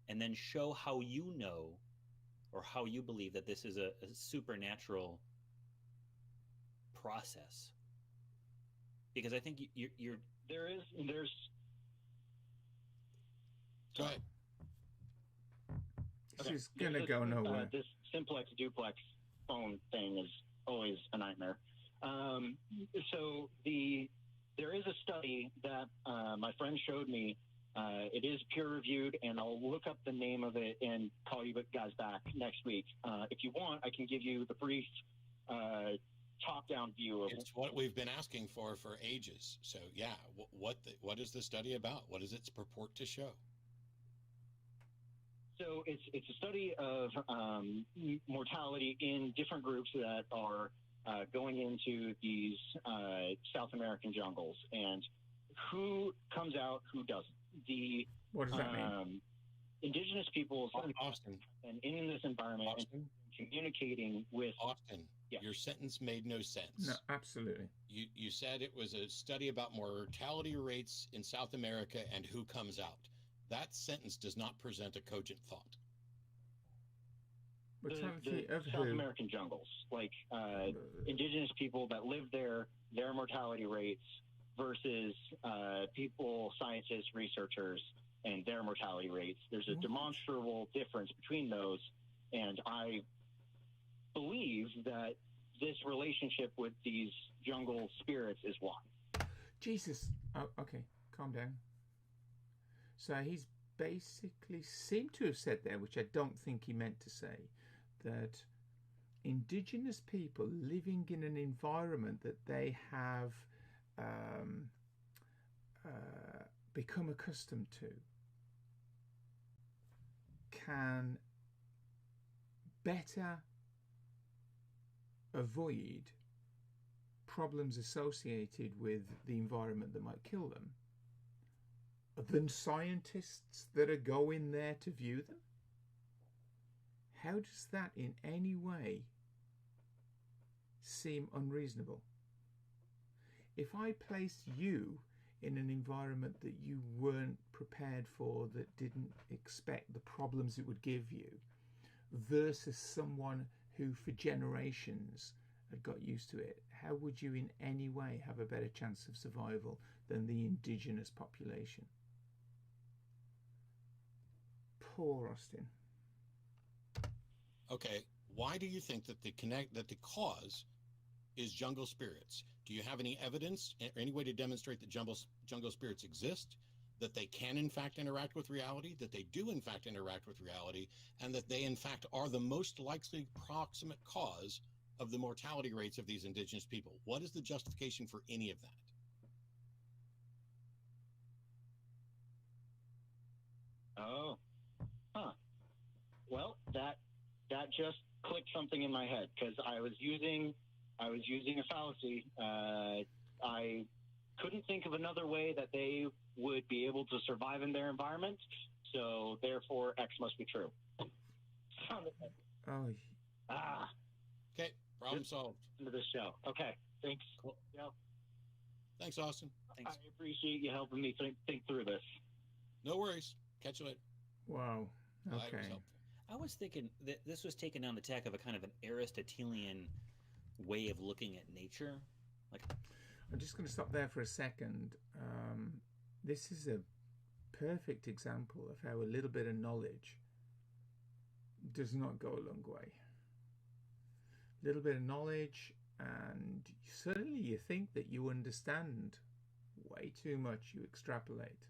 and then show how you know or how you believe that this is a supernatural process. Because I think you're there's Go ahead. This is gonna go nowhere. This simplex duplex phone thing is always a nightmare. So there is a study that my friend showed me. It is peer reviewed, and I'll look up the name of it and call you guys back next week. If you want, I can give you the brief top-down view of It's what we've been asking for ages. So yeah, what is the study about? What does its purport to show? So it's a study of mortality in different groups that are going into these South American jungles, and who comes out, who doesn't. What does that mean? Indigenous peoples Austin, and in this environment, Austin, and communicating with. Austin, Yeah. Your sentence made no sense. No, absolutely. You said it was a study about mortality rates in South America and who comes out. That sentence does not present a cogent thought. Mortality the of South who? American jungles, like indigenous people that live there, their mortality rates versus people, scientists, researchers, and their mortality rates. There's a What? demonstrable difference between those, and I believe that this relationship with these jungle spirits is why. Jesus. Oh, okay. Calm down. So he's basically seemed to have said there, which I don't think he meant to say, that indigenous people living in an environment that they have become accustomed to can better avoid problems associated with the environment that might kill them than scientists that are going there to view them? How does that in any way seem unreasonable? If I placed you in an environment that you weren't prepared for, that didn't expect the problems it would give you, versus someone who for generations had got used to it? How would you in any way have a better chance of survival than the indigenous population? Poor Austin. Okay, why do you think that the cause is jungle spirits? Do you have any evidence or any way to demonstrate that jungle spirits exist, that they can in fact interact with reality, that they do in fact interact with reality, and that they in fact are the most likely proximate cause of the mortality rates of these indigenous people? What is the justification for any of that? Oh, huh. Well, that just clicked something in my head, because I was using a fallacy. I couldn't think of another way that they would be able to survive in their environment, so therefore X must be true. Oh. Okay, problem solved. Into this show. Okay, thanks. Cool. Yeah. Thanks, Austin. Thanks. I appreciate you helping me think through this. No worries. Catch you later. Wow. Glad it was Okay. helpful. I was thinking that this was taken down the tack of a kind of an Aristotelian way of looking at nature. Like, I'm just going to stop there for a second. This is a perfect example of how a little bit of knowledge does not go a long way. A little bit of knowledge, and suddenly you think that you understand way too much. You extrapolate.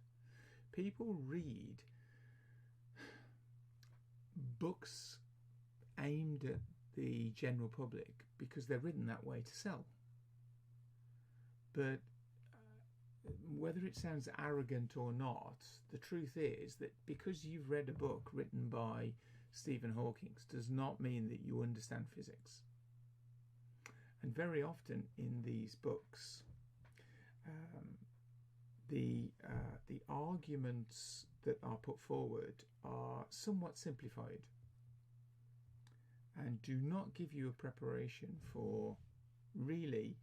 People read books aimed at the general public because they're written that way to sell. But whether it sounds arrogant or not, the truth is that because you've read a book written by Stephen Hawking does not mean that you understand physics. And very often in these books, the arguments that are put forward are somewhat simplified and do not give you a preparation for really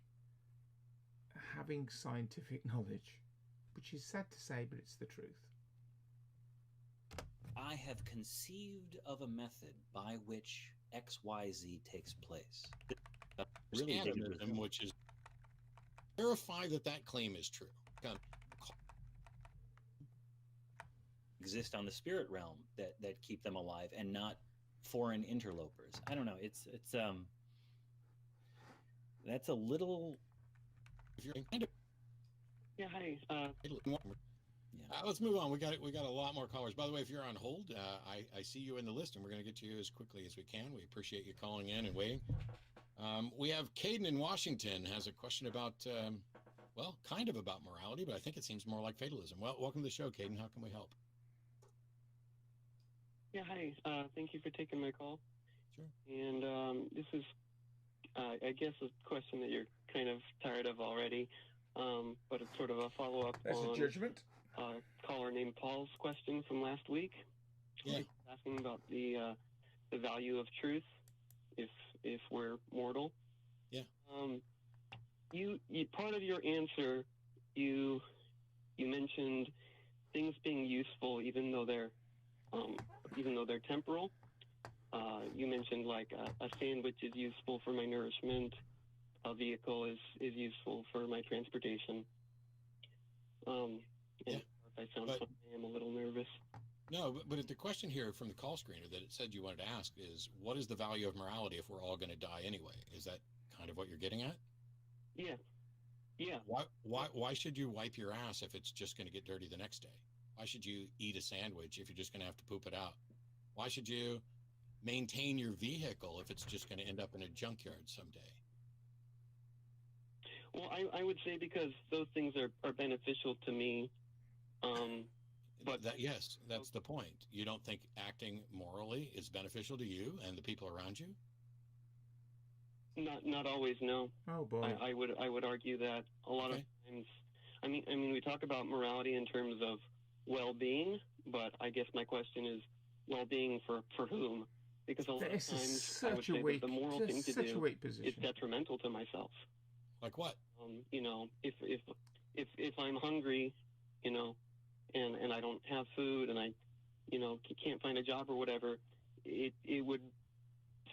having scientific knowledge, which is sad to say, but it's the truth. I have conceived of a method by which XYZ takes place. Really Animism, which is verify that claim is true. Exist on the spirit realm that keep them alive and not foreign interlopers. I don't know. It's that's a little. If you're kind of Yeah, hi. let's move on. We got a lot more callers. By the way, if you're on hold, I see you in the list, and we're going to get to you as quickly as we can. We appreciate you calling in and waiting. We have Caden in Washington has a question about, well, kind of about morality, but I think it seems more like fatalism. Well, welcome to the show, Caden. How can we help? Yeah, hi. Thank you for taking my call. Sure. And this is, I guess, a question that you're kind of tired of already, but it's sort of a follow-up on a judgment. A caller named Paul's question from last week. Yeah. Asking about the value of truth if we're mortal. Yeah. You part of your answer, you mentioned things being useful even though they're temporal. You mentioned like a sandwich is useful for my nourishment, a vehicle is useful for my transportation. And if I sound funny, I'm a little nervous. No, but the question here from the call screener that it said you wanted to ask is, what is the value of morality if we're all going to die anyway? Is that kind of what you're getting at? Yeah. Yeah. Why should you wipe your ass if it's just going to get dirty the next day? Why should you eat a sandwich if you're just going to have to poop it out? Why should you maintain your vehicle if it's just going to end up in a junkyard someday? Well, I would say because those things are beneficial to me. But yes, that's the point. You don't think acting morally is beneficial to you and the people around you? Not always, no. Oh boy. I would argue that a lot of times. I mean, we talk about morality in terms of well-being, but I guess my question is well-being for whom? Because a lot of times I would say that the moral thing to do is detrimental to myself. Like what? You know, if if I'm hungry, you know, and I don't have food and I, you know, can't find a job or whatever, it would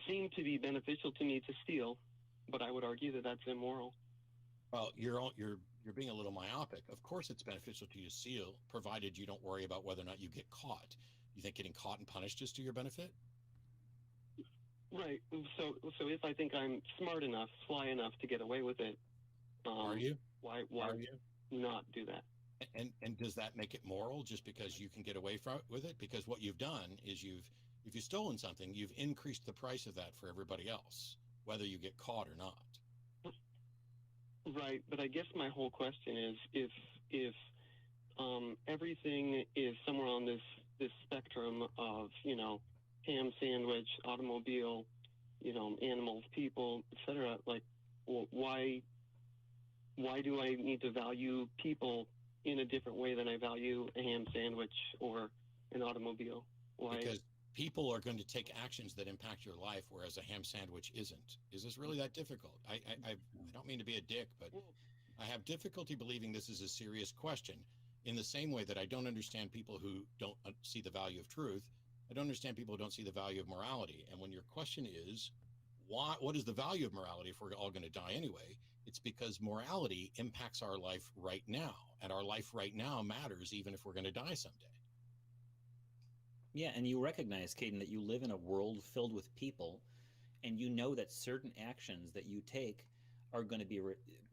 seem to be beneficial to me to steal, but I would argue that that's immoral. Well, you're being a little myopic. Of course, it's beneficial to you to steal, provided you don't worry about whether or not you get caught. You think getting caught and punished is to your benefit? Right. So if I think I'm smart enough, sly enough to get away with it, Are you? Why Are you? not do that? And does that make it moral just because you can get away with it? Because what you've done is if you've stolen something, you've increased the price of that for everybody else, whether you get caught or not. Right, but I guess my whole question is if everything is somewhere on this spectrum of, you know, ham sandwich, automobile, you know, animals, people, etc. Like, why do I need to value people in a different way than I value a ham sandwich or an automobile? Why? Because people are going to take actions that impact your life, whereas a ham sandwich isn't. Is this really that difficult? I don't mean to be a dick, but I have difficulty believing this is a serious question. In the same way that I don't understand people who don't see the value of truth, I don't understand people who don't see the value of morality. And when your question is, what is the value of morality if we're all going to die anyway? It's because morality impacts our life right now, and our life right now matters even if we're going to die someday. Yeah, and you recognize, Caden, that you live in a world filled with people, and you know that certain actions that you take are going to be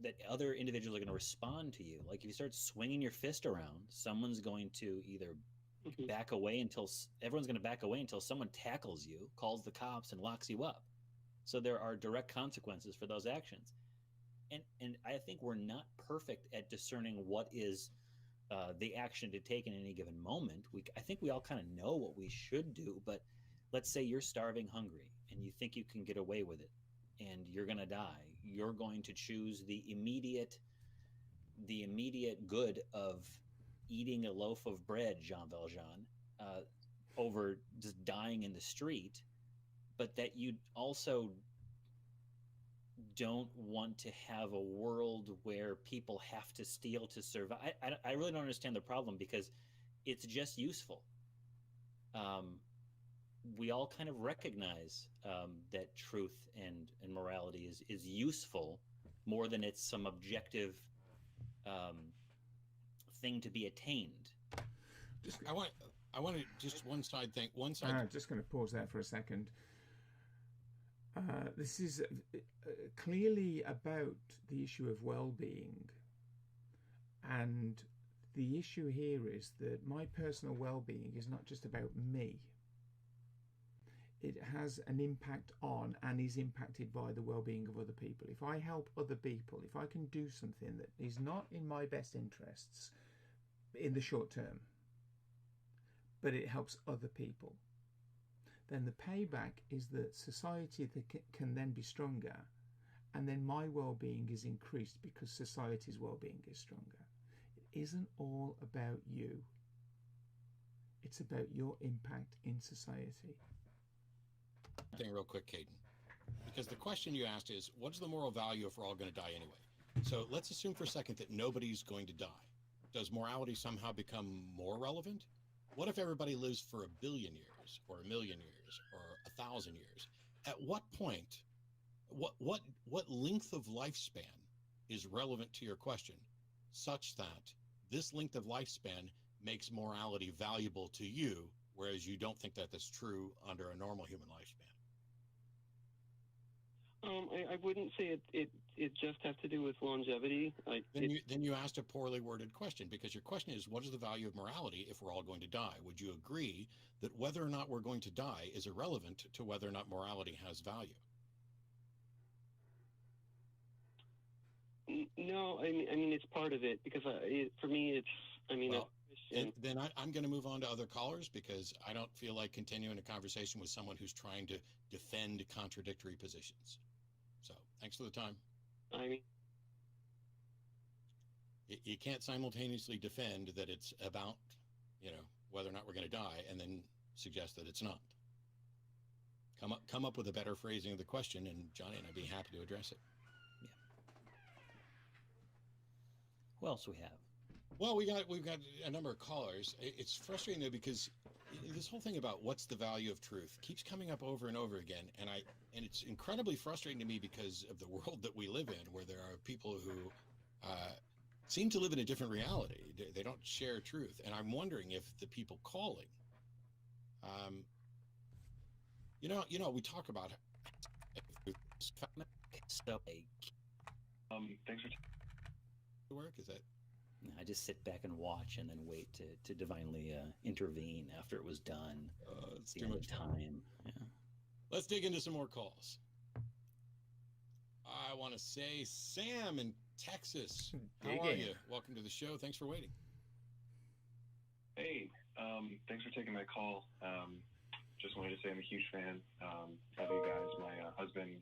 that other individuals are going to respond to you. Like if you start swinging your fist around, someone's going to either back away until everyone's going to back away until someone tackles you, calls the cops, and locks you up. So there are direct consequences for those actions. And I think we're not perfect at discerning what is the action to take in any given moment. I think we all kind of know what we should do, but let's say you're starving hungry and you think you can get away with it and you're going to die. You're going to choose the immediate good of eating a loaf of bread, Jean Valjean, over just dying in the street, but that you also don't want to have a world where people have to steal to survive. I really don't understand the problem because it's just useful. We all kind of recognize that truth and morality is useful more than it's some objective thing to be attained. I want to just one side thing. Just going to pause there for a second. This is clearly about the issue of well-being, and the issue here is that my personal well-being is not just about me. It has an impact on and is impacted by the well-being of other people. If I help other people, if I can do something that is not in my best interests in the short term, but it helps other people, then the payback is that society can then be stronger, and then my well-being is increased because society's well-being is stronger. It isn't all about you. It's about your impact in society. Thing real quick, Caden, because the question you asked is, what's the moral value if we're all going to die anyway? So let's assume for a second that nobody's going to die. Does morality somehow become more relevant? What if everybody lives for 1 billion years or 1 million years or 1,000 years? At what point, what length of lifespan is relevant to your question such that this length of lifespan makes morality valuable to you, whereas you don't think that that's true under a normal human lifespan? I wouldn't say it just has to do with longevity. Then you asked a poorly worded question, because your question is, what is the value of morality if we're all going to die? Would you agree that whether or not we're going to die is irrelevant to whether or not morality has value? No, I mean it's part of it, because for me it's, then I'm going to move on to other callers, because I don't feel like continuing a conversation with someone who's trying to defend contradictory positions. So thanks for the time. I mean, you can't simultaneously defend that it's about, whether or not we're going to die, and then suggest that it's not. Come up with a better phrasing of the question, and Johnny and I'd be happy to address it. Who else we have? Well, we've got a number of callers. It's frustrating though because this whole thing about what's the value of truth keeps coming up over and over again, and it's incredibly frustrating to me because of the world that we live in, where there are people who seem to live in a different reality. They don't share truth, and I'm wondering if the people calling, we talk about so thanks for work. Is that? I just sit back and watch, and then wait to divinely intervene after it was done. It's the too end much of time. Yeah. Let's dig into some more calls. I want to say Sam in Texas. How are you? Welcome to the show. Thanks for waiting. Hey, thanks for taking my call. Just wanted to say I'm a huge fan of you guys. My husband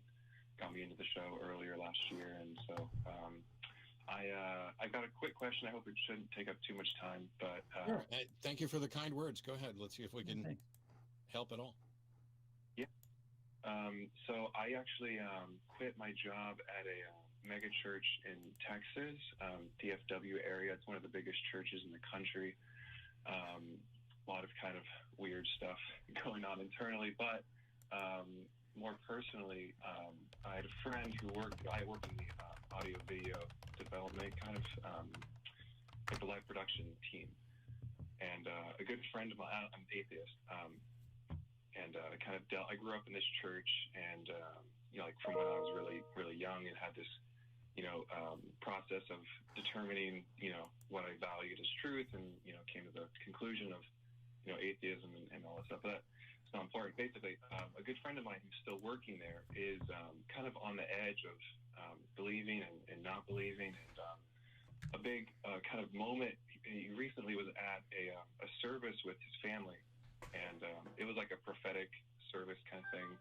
got me into the show earlier last year, and so I got a quick question. I hope it shouldn't take up too much time, but sure. Thank you for the kind words. Go ahead. Let's see if we can help at all. Yeah. So I actually quit my job at a mega church in Texas, DFW area. It's one of the biggest churches in the country. A lot of kind of weird stuff going on internally, but more personally, I had a friend who I work in the audio video development kind of like the live production team, and a good friend of mine, I'm an atheist, and I grew up in this church, and like from when I was really, really young, and had this process of determining what I valued as truth, and came to the conclusion of atheism and all that stuff. But it's not important. Basically, a good friend of mine who's still working there is kind of on the edge of believing and not believing. And a big kind of moment, he recently was at a service with his family, and it was like a prophetic service kind of thing.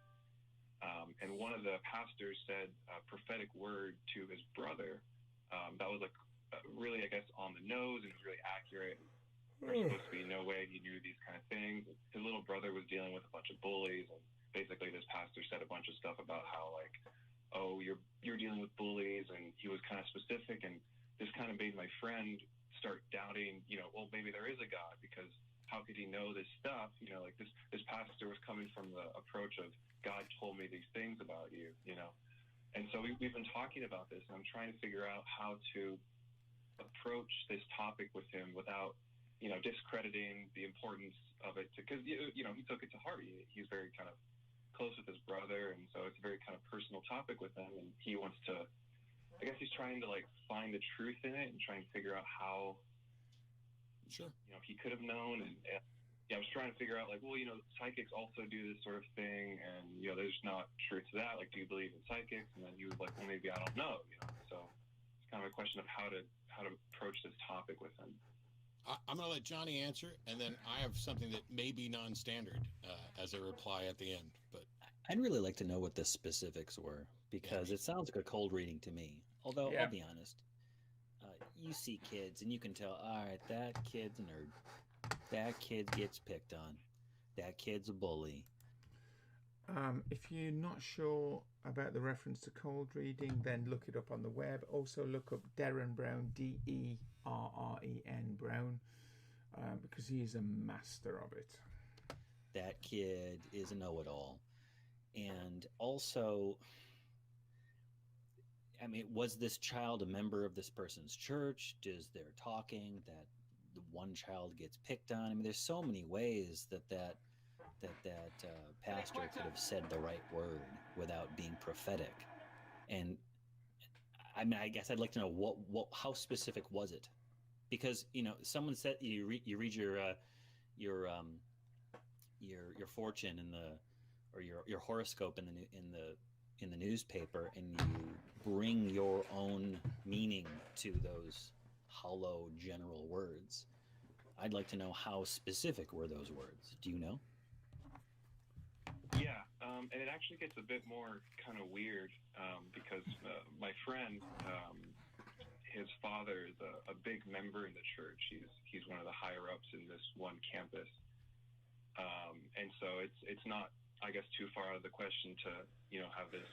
And one of the pastors said a prophetic word to his brother that was like really, I guess, on the nose, and it was really accurate. There's supposed to be no way he knew these kind of things. His little brother was dealing with a bunch of bullies, and basically this pastor said a bunch of stuff about how, like, oh, you're dealing with bullies, and he was kind of specific, and this kind of made my friend start doubting, well, maybe there is a God, because how could he know this stuff? Like this pastor was coming from the approach of God told me these things about you, And so we've been talking about this, and I'm trying to figure out how to approach this topic with him without discrediting the importance of it, because he took it to heart. He's very kind of close with his brother, and so it's a very kind of personal topic with him, and he wants to, I guess he's trying to like find the truth in it and trying to figure out how he could have known. And I was trying to figure out, like, well, psychics also do this sort of thing, and there's not truth to that. Like, do you believe in psychics? And then he was like, well, maybe I don't know. So it's kind of a question of how to approach this topic with him. I'm going to let Johnny answer, and then I have something that may be non-standard as a reply at the end. But I'd really like to know what the specifics were, because it sounds like a cold reading to me. Although, I'll be honest, you see kids, and you can tell, all right, that kid's a nerd. That kid gets picked on. That kid's a bully. If you're not sure about the reference to cold reading, then look it up on the web. Also look up Derren Brown, Derren Brown, because he is a master of it. That kid is a know-it-all. And also, I mean, was this child a member of this person's church? Does they're talking that the one child gets picked on? I mean, there's so many ways that pastor could have said the right word without being prophetic. And I mean, I guess I'd like to know how specific was it? Because someone said you read your fortune or your horoscope in the newspaper, and you bring your own meaning to those hollow general words. I'd like to know how specific were those words. Do you know? Yeah, and it actually gets a bit more kind of weird because my friend, his father is a big member in the church. He's one of the higher ups in this one campus, and so it's not, I guess, too far out of the question to have this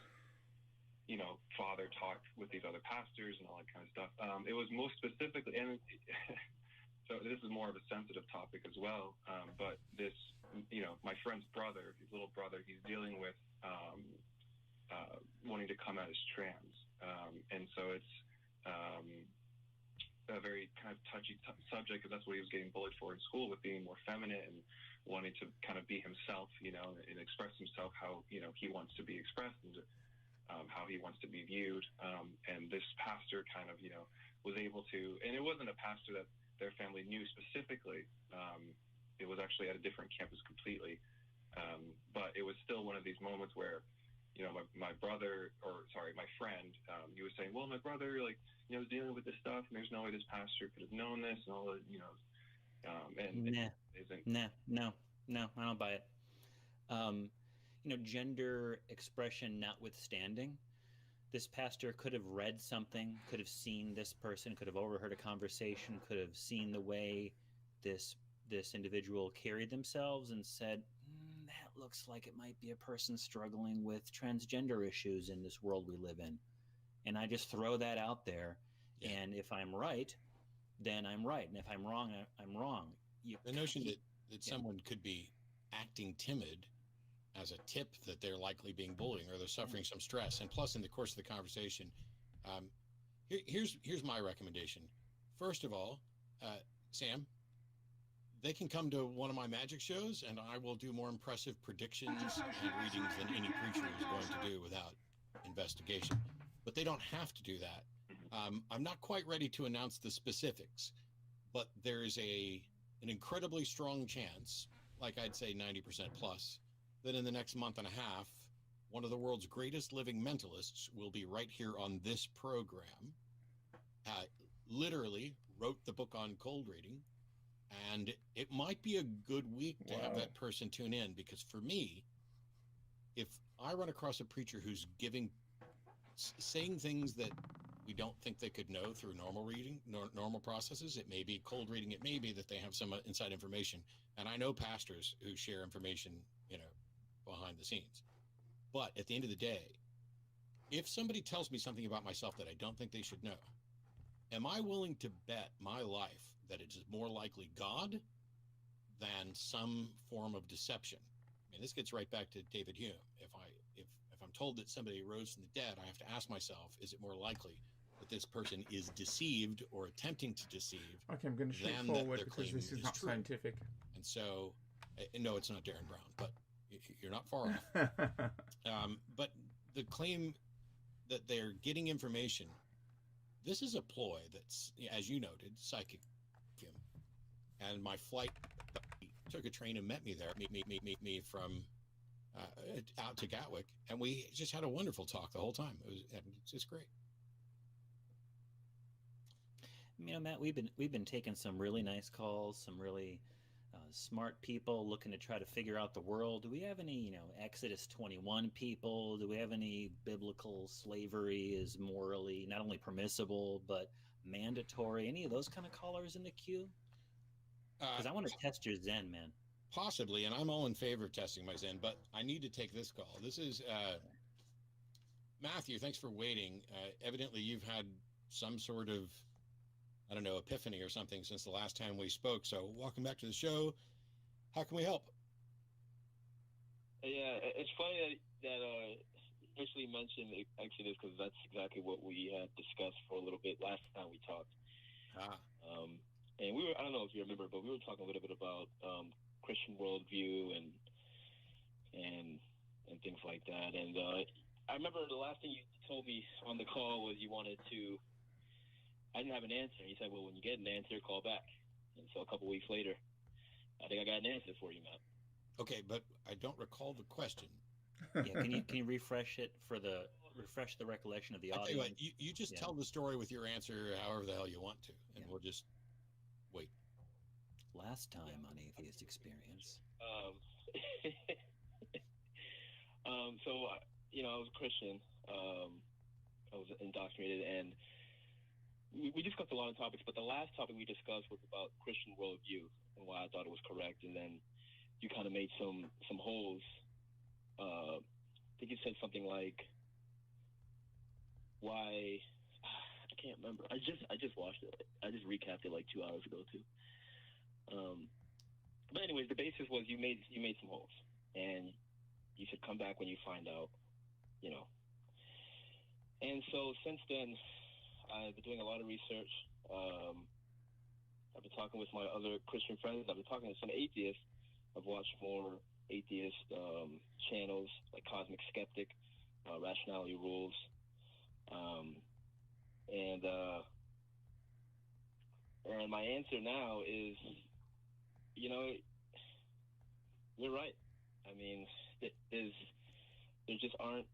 father talk with these other pastors and all that kind of stuff. It was most specifically, and so this is more of a sensitive topic as well. But this, my friend's brother, his little brother, he's dealing with wanting to come out as trans, and so it's a very kind of touchy subject, because that's what he was getting bullied for in school, with being more feminine and wanting to kind of be himself, and express himself how he wants to be expressed, and how he wants to be viewed. And this pastor kind of was able to, and it wasn't a pastor that their family knew specifically. It was actually at a different campus completely, but it was still one of these moments where my friend, he was saying, well, my brother, is dealing with this stuff, and there's no way this pastor could have known this, and all that, No, I don't buy it. Gender expression notwithstanding, this pastor could have read something, could have seen this person, could have overheard a conversation, could have seen the way this individual carried themselves and said, that looks like it might be a person struggling with transgender issues in this world we live in. And I just throw that out there. Yeah. And if I'm right, then I'm right. And if I'm wrong, I'm wrong. The notion that someone could be acting timid as a tip that they're likely being bullied or they're suffering some stress. And plus, in the course of the conversation, here's my recommendation. First of all, Sam, they can come to one of my magic shows, and I will do more impressive predictions and readings than any preacher is going to do without investigation. But they don't have to do that. I'm not quite ready to announce the specifics, but there is an incredibly strong chance, like I'd say 90% plus, that in the next month and a half, one of the world's greatest living mentalists will be right here on this program. Literally wrote the book on cold reading, and it might be a good week to have that person tune in, because for me, if I run across a preacher who's saying things that we don't think they could know through normal reading, normal processes, it may be cold reading, it may be that they have some inside information. And I know pastors who share information, behind the scenes. But at the end of the day, if somebody tells me something about myself that I don't think they should know, am I willing to bet my life that it is more likely God than some form of deception? I mean, this gets right back to David Hume. If I'm told that somebody rose from the dead, I have to ask myself, is it more likely that this person is deceived or attempting to deceive? Okay, I'm going to shoot forward because this is not true. Scientific. And so, no, it's not Darren Brown, but you're not far off. But the claim that they're getting information, this is a ploy that's, as you noted, psychic. And my flight took a train and met me there, meet me from out to Gatwick, and we just had a wonderful talk the whole time. It's just great. Matt, we've been taking some really nice calls, some really smart people looking to try to figure out the world. Do we have any, Exodus 21 people? Do we have any biblical slavery is morally not only permissible but mandatory? Any of those kind of callers in the queue? Because I want to test your Zen, man. Possibly, and I'm all in favor of testing my Zen, but I need to take this call. This is Matthew. Thanks for waiting. Evidently, you've had some sort of, I don't know, epiphany or something since the last time we spoke. So welcome back to the show. How can we help? Yeah, it's funny that especially mentioned Exodus, because that's exactly what we had discussed for a little bit last time we talked. And we were, I don't know if you remember, but we were talking a little bit about Christian worldview and things like that. And I remember the last thing you told me on the call was you wanted to, I didn't have an answer. You said, well, when you get an answer, call back. And so a couple weeks later, I think I got an answer for you, Matt. Okay, but I don't recall the question. Yeah, can you refresh the recollection of the audience? What, you just tell the story with your answer however the hell you want to, and we'll just wait. Last time on Atheist Experience. So, I was a Christian. I was indoctrinated, and we discussed a lot of topics, but the last topic we discussed was about Christian worldview and why I thought it was correct. And then you kind of made some holes. I think you said something like, why I can't remember. I just watched it. I just recapped it like 2 hours ago too. But anyways, the basis was you made some holes, and you should come back when you find out, you know. And so since then, I've been doing a lot of research. I've been talking with my other Christian friends. I've been talking to some atheists. I've watched more atheist channels like Cosmic Skeptic, Rationality Rules, and my answer now is, you know, you're right. I mean, there just aren't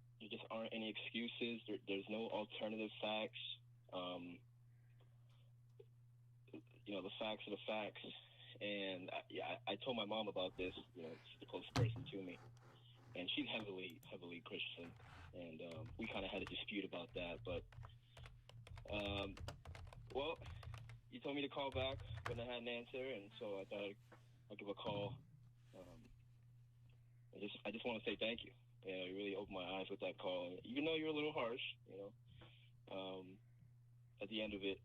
any excuses. There's no alternative facts. You know, the facts are the facts. And I told my mom about this. You know, she's the closest person to me, and she's heavily Christian. And we kind of had a dispute about that. But well, you told me to call back when I had an answer, and so I thought I'd give a call. I just want to say thank you. You know, you really opened my eyes with that call. And even though you're a little harsh, you know, at the end of it,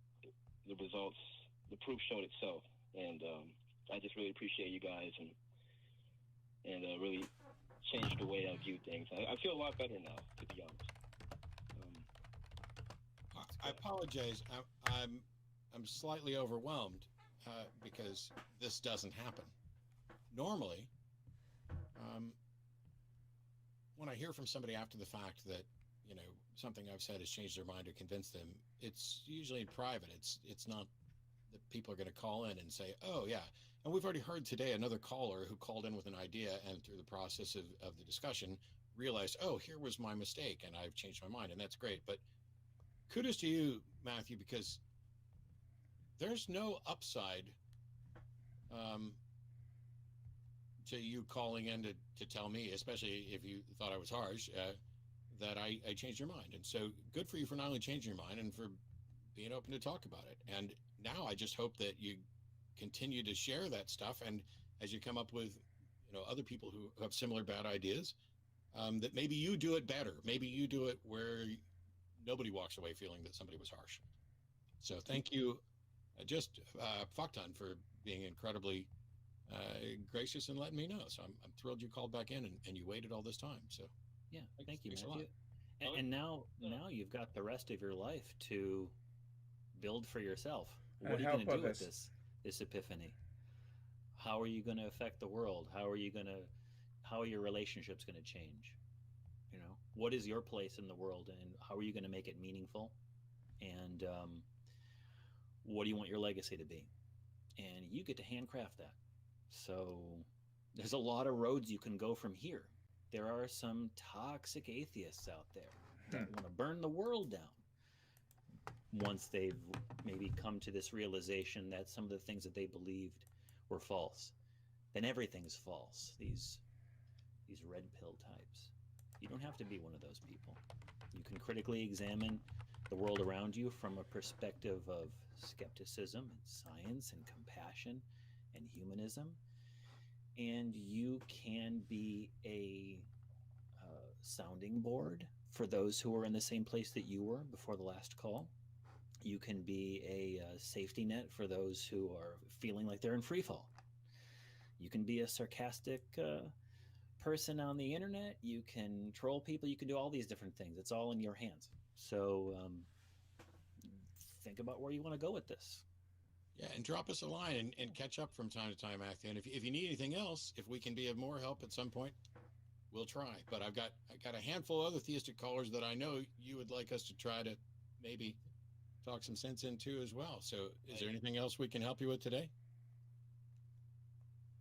the results, the proof showed itself. And I just really appreciate you guys and really changed the way I view things. I feel a lot better now, to be honest. I apologize. I'm slightly overwhelmed because this doesn't happen. Normally, when I hear from somebody after the fact that, you know, something I've said has changed their mind or convinced them, it's usually in private. It's not that people are going to call in and say, oh, yeah. And we've already heard today another caller who called in with an idea and through the process of the discussion realized, oh, here was my mistake and I've changed my mind. And that's great. But kudos to you, Matthew, because there's no upside to you calling in to tell me, especially if you thought I was harsh, that I changed your mind. And so good for you for not only changing your mind and for being open to talk about it. And now I just hope that you continue to share that stuff. And as you come up with, you know, other people who have similar bad ideas, that maybe you do it better. Maybe you do it where nobody walks away feeling that somebody was harsh. So thank you, just fuck ton, for being incredibly gracious and letting me know. So I'm thrilled you called back in and you waited all this time. So yeah, thank you, Matthew. And now you've got the rest of your life to build for yourself. What are you going to do with this epiphany? How are you going to affect the world? How are your relationships going to change? You know, what is your place in the world, and how are you going to make it meaningful? And what do you want your legacy to be? And you get to handcraft that. So there's a lot of roads you can go from here. There are some toxic atheists out there that want to burn the world down once they've maybe come to this realization that some of the things that they believed were false. Then everything's false. These red pill types. You don't have to be one of those people. You can critically examine the world around you from a perspective of skepticism and science and compassion and humanism. And you can be a sounding board for those who are in the same place that you were before the last call. You can be a safety net for those who are feeling like they're in free fall. You can be a sarcastic person on the internet. You can troll people. You can do all these different things. It's all in your hands. So think about where you want to go with this. Yeah, and drop us a line and catch up from time to time, Matthew. And if you need anything else, if we can be of more help at some point, we'll try. But I got a handful of other theistic callers that I know you would like us to try to maybe talk some sense into as well. So is there anything else we can help you with today?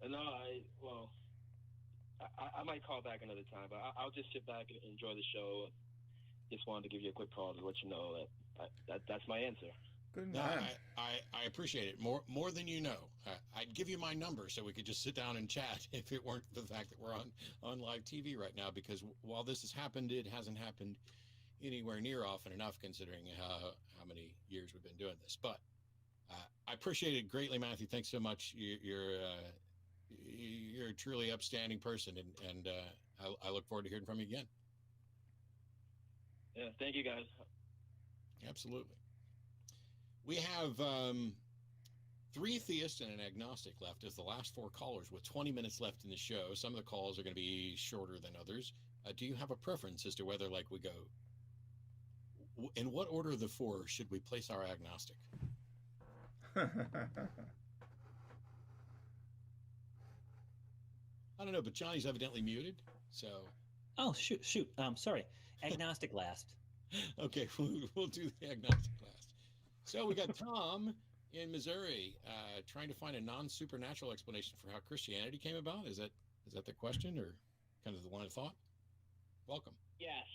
No, I might call back another time, but I'll just sit back and enjoy the show. Just wanted to give you a quick call to let you know that that's my answer. Good man. No, I appreciate it more than you know. I'd give you my number so we could just sit down and chat if it weren't for the fact that we're on live TV right now, because while this has happened, it hasn't happened anywhere near often enough considering how many years we've been doing this. But I appreciate it greatly, Matthew. Thanks so much. You're a truly upstanding person, and I look forward to hearing from you again. Yeah, thank you guys. Absolutely. We have 3 theists and an agnostic left as the last 4 callers with 20 minutes left in the show. Some of the calls are going to be shorter than others. Do you have a preference as to whether, like, we go, in what order of the 4 should we place our agnostic? I don't know, but Johnny's evidently muted, so... Oh, shoot. Sorry. Agnostic last. Okay, we'll do the agnostic last. So we got Tom in Missouri trying to find a non-supernatural explanation for how Christianity came about. Is that the question, or kind of the line of thought? Welcome. Yes.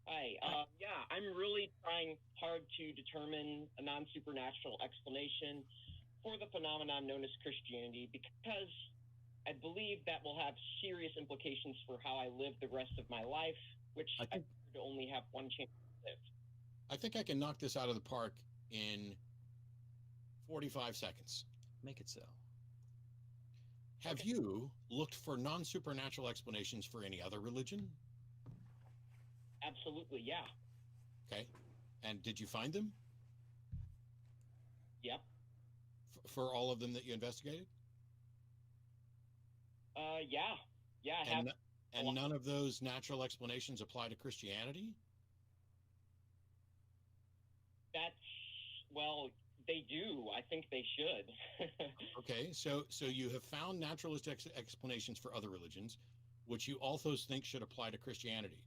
Hi. Yeah, I'm really trying hard to determine a non-supernatural explanation for the phenomenon known as Christianity, because I believe that will have serious implications for how I live the rest of my life, which I to only have one chance to live. I think I can knock this out of the park in 45 seconds. Make it so. Have you looked for non-supernatural explanations for any other religion? Absolutely, yeah. Okay. And did you find them? Yep. For all of them that you investigated? Yeah. Yeah, I have. And none of those natural explanations apply to Christianity? Well, they do. I think they should. Okay, so you have found naturalistic explanations for other religions, which you also think should apply to Christianity.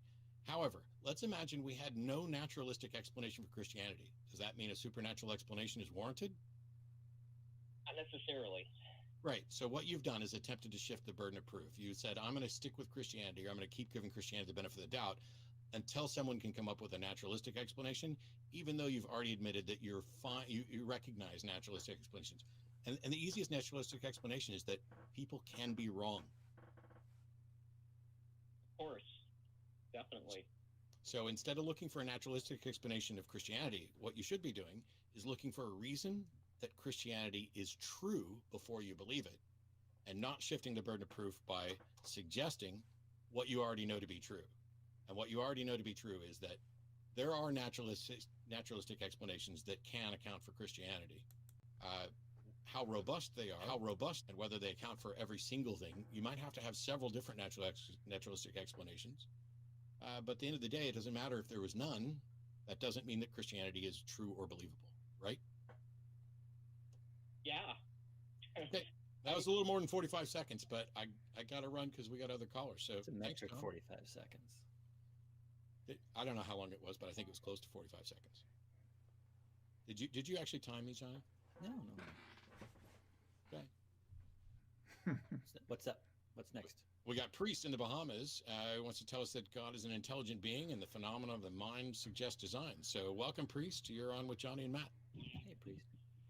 However, let's imagine we had no naturalistic explanation for Christianity. Does that mean a supernatural explanation is warranted? Not necessarily. Right. So what you've done is attempted to shift the burden of proof. You said, I'm going to stick with Christianity, or I'm going to keep giving Christianity the benefit of the doubt until someone can come up with a naturalistic explanation, even though you've already admitted that you're fine, you recognize naturalistic explanations. And the easiest naturalistic explanation is that people can be wrong. Of course. Definitely. So instead of looking for a naturalistic explanation of Christianity, what you should be doing is looking for a reason that Christianity is true before you believe it, and not shifting the burden of proof by suggesting what you already know to be true. And what you already know to be true is that there are naturalistic explanations that can account for Christianity. How robust they are, and whether they account for every single thing, you might have to have several different naturalistic explanations. But at the end of the day, it doesn't matter if there was none. That doesn't mean that Christianity is true or believable, right? Yeah. Okay. That was a little more than 45 seconds, but I got to run because we got other callers. So it's a metric 45 seconds. I don't know how long it was, but I think it was close to 45 seconds. Did you actually time me, John? No. Okay. What's up? What's next? We got Priest in the Bahamas who wants to tell us that God is an intelligent being and the phenomena of the mind suggests design. So welcome, Priest. You're on with Johnny and Matt. Hey, Priest.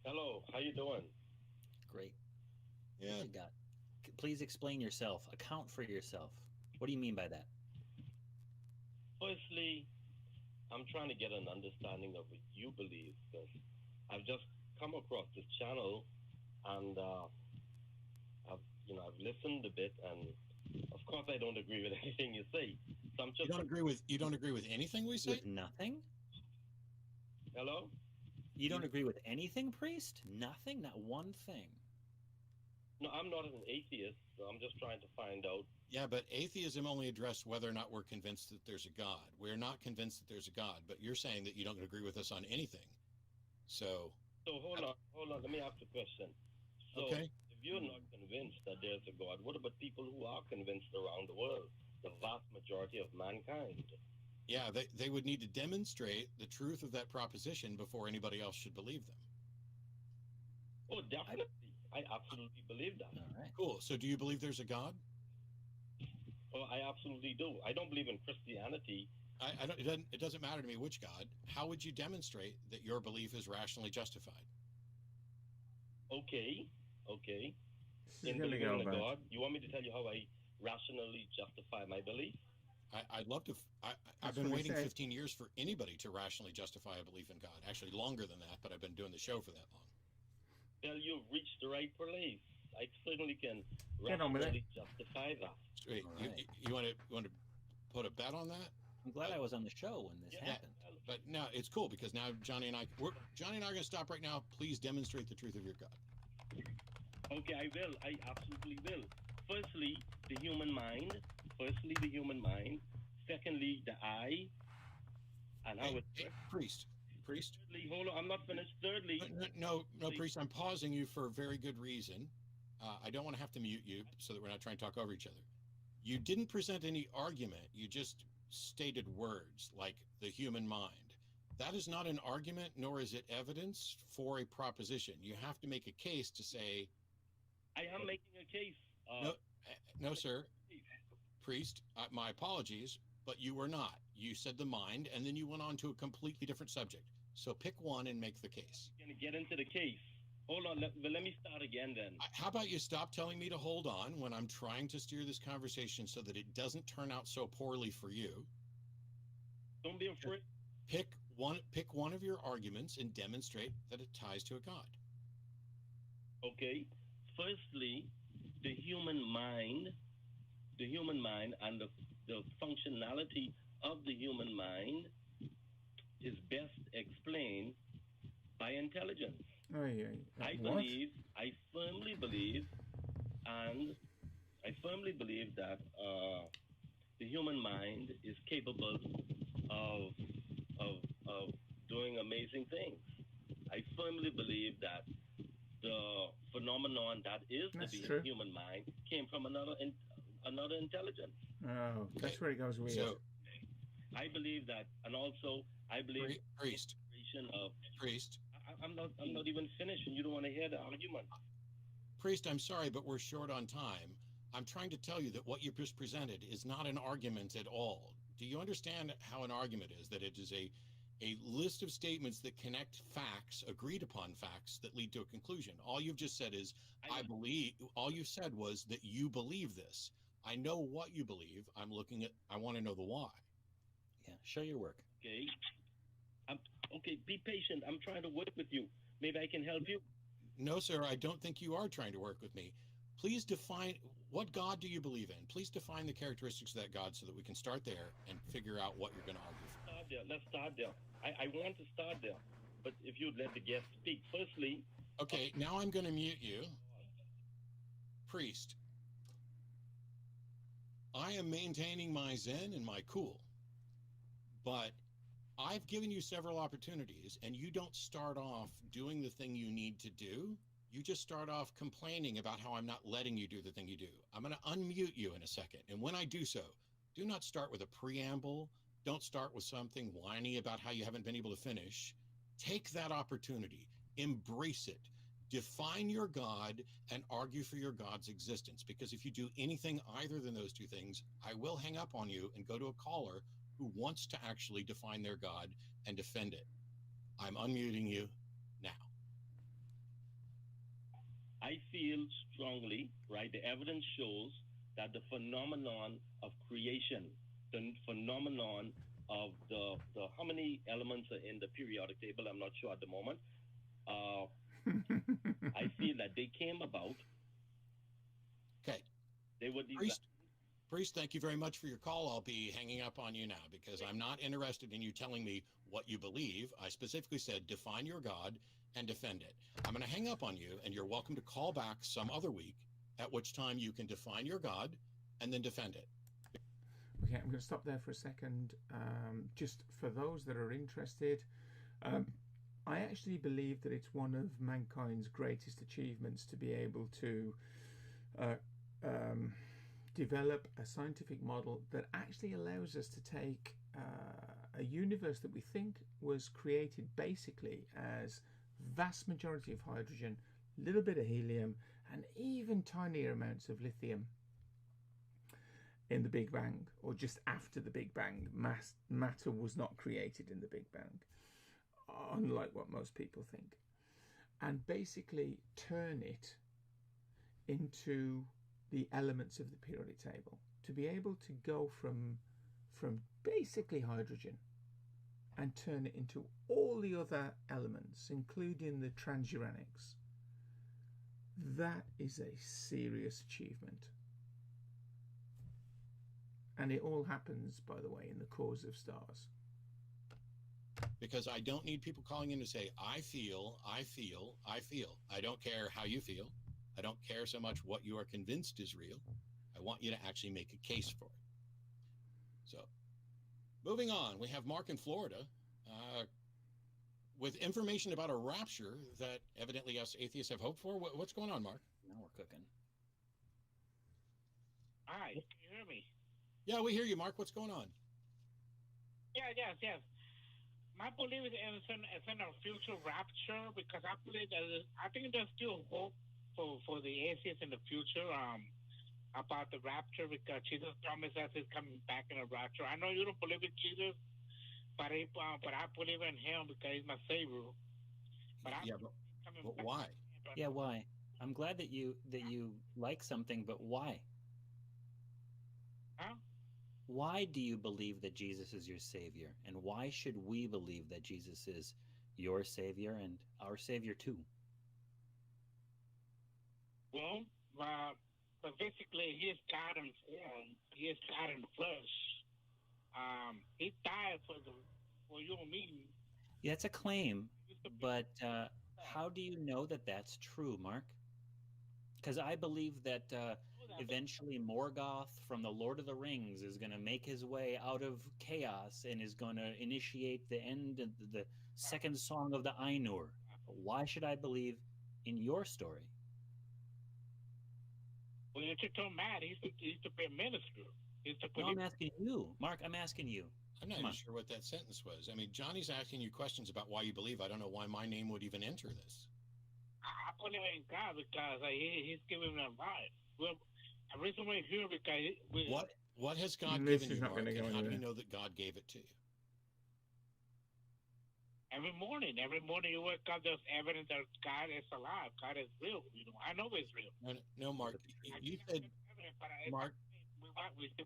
Hello. How you doing? Great. Yeah. What you got? Please explain yourself. Account for yourself. What do you mean by that? Firstly, I'm trying to get an understanding of what you believe, because I've just come across this channel, and I've listened a bit, and of course I don't agree with anything you say. So I'm just you don't agree with anything we say? With nothing? Hello? You don't agree with anything, Priest? Nothing? Not one thing? No, I'm not an atheist, so I'm just trying to find out. Yeah, but atheism only addressed whether or not we're convinced that there's a God. We're not convinced that there's a God, but you're saying that you don't agree with us on anything. So hold on. Let me ask a question. So, okay. If you're not convinced that there's a God, what about people who are convinced around the world, the vast majority of mankind? Yeah, they would need to demonstrate the truth of that proposition before anybody else should believe them. Oh, definitely. I absolutely believe that. All right. Cool. So do you believe there's a God? Oh, I absolutely do. I don't believe in Christianity. It doesn't matter to me which God. How would you demonstrate that your belief is rationally justified? Okay. In believing in a God, you want me to tell you how I rationally justify my belief? I'd love to. I've been waiting 15 years for anybody to rationally justify a belief in God. Actually, longer than that, but I've been doing the show for that long. Well, you've reached the right place. I certainly can rationally justify that. Wait, right. you want to put a bet on that? I'm glad I was on the show when this happened. But now it's cool because now Johnny and I are going to stop right now. Please demonstrate the truth of your God. Okay, I will. I absolutely will. Firstly, the human mind. Secondly, the eye. And how it Priest. Thirdly, hold on, I'm not finished. Thirdly, no, Priest. I'm pausing you for a very good reason. I don't want to have to mute you so that we're not trying to talk over each other. You didn't present any argument. You just stated words like the human mind. That is not an argument, nor is it evidence for a proposition. You have to make a case to say. I am making a case. No, sir. Priest, my apologies, but you were not. You said the mind, and then you went on to a completely different subject. So pick one and make the case. I'm going to get into the case. Hold on, let me start again then. How about you stop telling me to hold on when I'm trying to steer this conversation so that it doesn't turn out so poorly for you? Don't be afraid. Pick one of your arguments and demonstrate that it ties to a God. Okay. Firstly, the human mind and the functionality of the human mind is best explained by intelligence. I firmly believe that the human mind is capable of doing amazing things. I firmly believe that the phenomenon that is the human mind came from another intelligence. Oh, that's where it goes weird. So, I believe that, and also I believe Priest. I'm not even finished, and you don't want to hear the argument. Priest, I'm sorry, but we're short on time. I'm trying to tell you that what you just presented is not an argument at all. Do you understand how an argument is? That it is a list of statements that connect facts, agreed upon facts, that lead to a conclusion. All you've just said is, I believe. All you said was that you believe this. I know what you believe. I want to know the why. Yeah, show your work. Okay. Okay, be patient. I'm trying to work with you. Maybe I can help you. No, sir, I don't think you are trying to work with me. Please define, what God do you believe in? Please define the characteristics of that God so that we can start there and figure out what you're going to argue for. Let's start there. I want to start there, but if you'd let the guest speak. Firstly... Okay, now I'm going to mute you. Priest, I am maintaining my zen and my cool, but I've given you several opportunities, and you don't start off doing the thing you need to do. You just start off complaining about how I'm not letting you do the thing you do. I'm going to unmute you in a second, and when I do so, do not start with a preamble. Don't start with something whiny about how you haven't been able to finish. Take that opportunity. Embrace it. Define your God and argue for your God's existence, because if you do anything either than those two things, I will hang up on you and go to a caller who wants to actually define their God and defend it. I'm unmuting you now. I feel strongly, right? The evidence shows that the phenomenon of creation, the phenomenon of the how many elements are in the periodic table, I'm not sure at the moment. I feel that they came about. Okay. They were Priest, thank you very much for your call. I'll be hanging up on you now because I'm not interested in you telling me what you believe. I specifically said define your God and defend it. I'm going to hang up on you, and you're welcome to call back some other week, at which time you can define your God and then defend it. Okay, I'm going to stop there for a second. Just for those that are interested, I actually believe that it's one of mankind's greatest achievements to be able to develop a scientific model that actually allows us to take a universe that we think was created basically as vast majority of hydrogen, little bit of helium, and even tinier amounts of lithium in the Big Bang, or just after the Big Bang. Matter was not created in the Big Bang, unlike what most people think, and basically turn it into the elements of the periodic table, to be able to go from basically hydrogen and turn it into all the other elements, including the transuranics. That is a serious achievement. And it all happens, by the way, in the cause of stars. Because I don't need people calling in to say, I feel. I don't care how you feel. I don't care so much what you are convinced is real. I want you to actually make a case for it. So, moving on, we have Mark in Florida with information about a rapture that evidently us atheists have hoped for. What's going on, Mark? Now we're cooking. Hi, can you hear me? Yeah, we hear you, Mark. What's going on? Yes. My belief is in a future rapture, because I believe I think there's still hope for the atheists in the future about the rapture, because Jesus promised us he's coming back in a rapture. I know you don't believe in Jesus, but I believe in him because he's my savior. But why? Yeah, why? I'm glad that you like something, but why? Huh? Why do you believe that Jesus is your savior, and why should we believe that Jesus is your savior and our savior too? Well, but basically, he is God in form. He is God in the flesh. He died for you and me. Yeah, it's a claim, but how do you know that that's true, Mark? Because I believe that eventually Morgoth from the Lord of the Rings is going to make his way out of chaos and is going to initiate the end of the second song of the Ainur. Why should I believe in your story? Well, you're too mad. He's to be a minister. No, I'm asking you. Mark, I'm asking you. I'm not even sure what that sentence was. I mean, Johnny's asking you questions about why you believe. I don't know why my name would even enter this. I believe in God because he's giving me advice. Well, the reason we're here because what has God given you, Mark, and how do you know that God gave it to you? Every morning you wake up, there's evidence that God is alive. God is real. I know it's real. No, Mark. You said, Mark.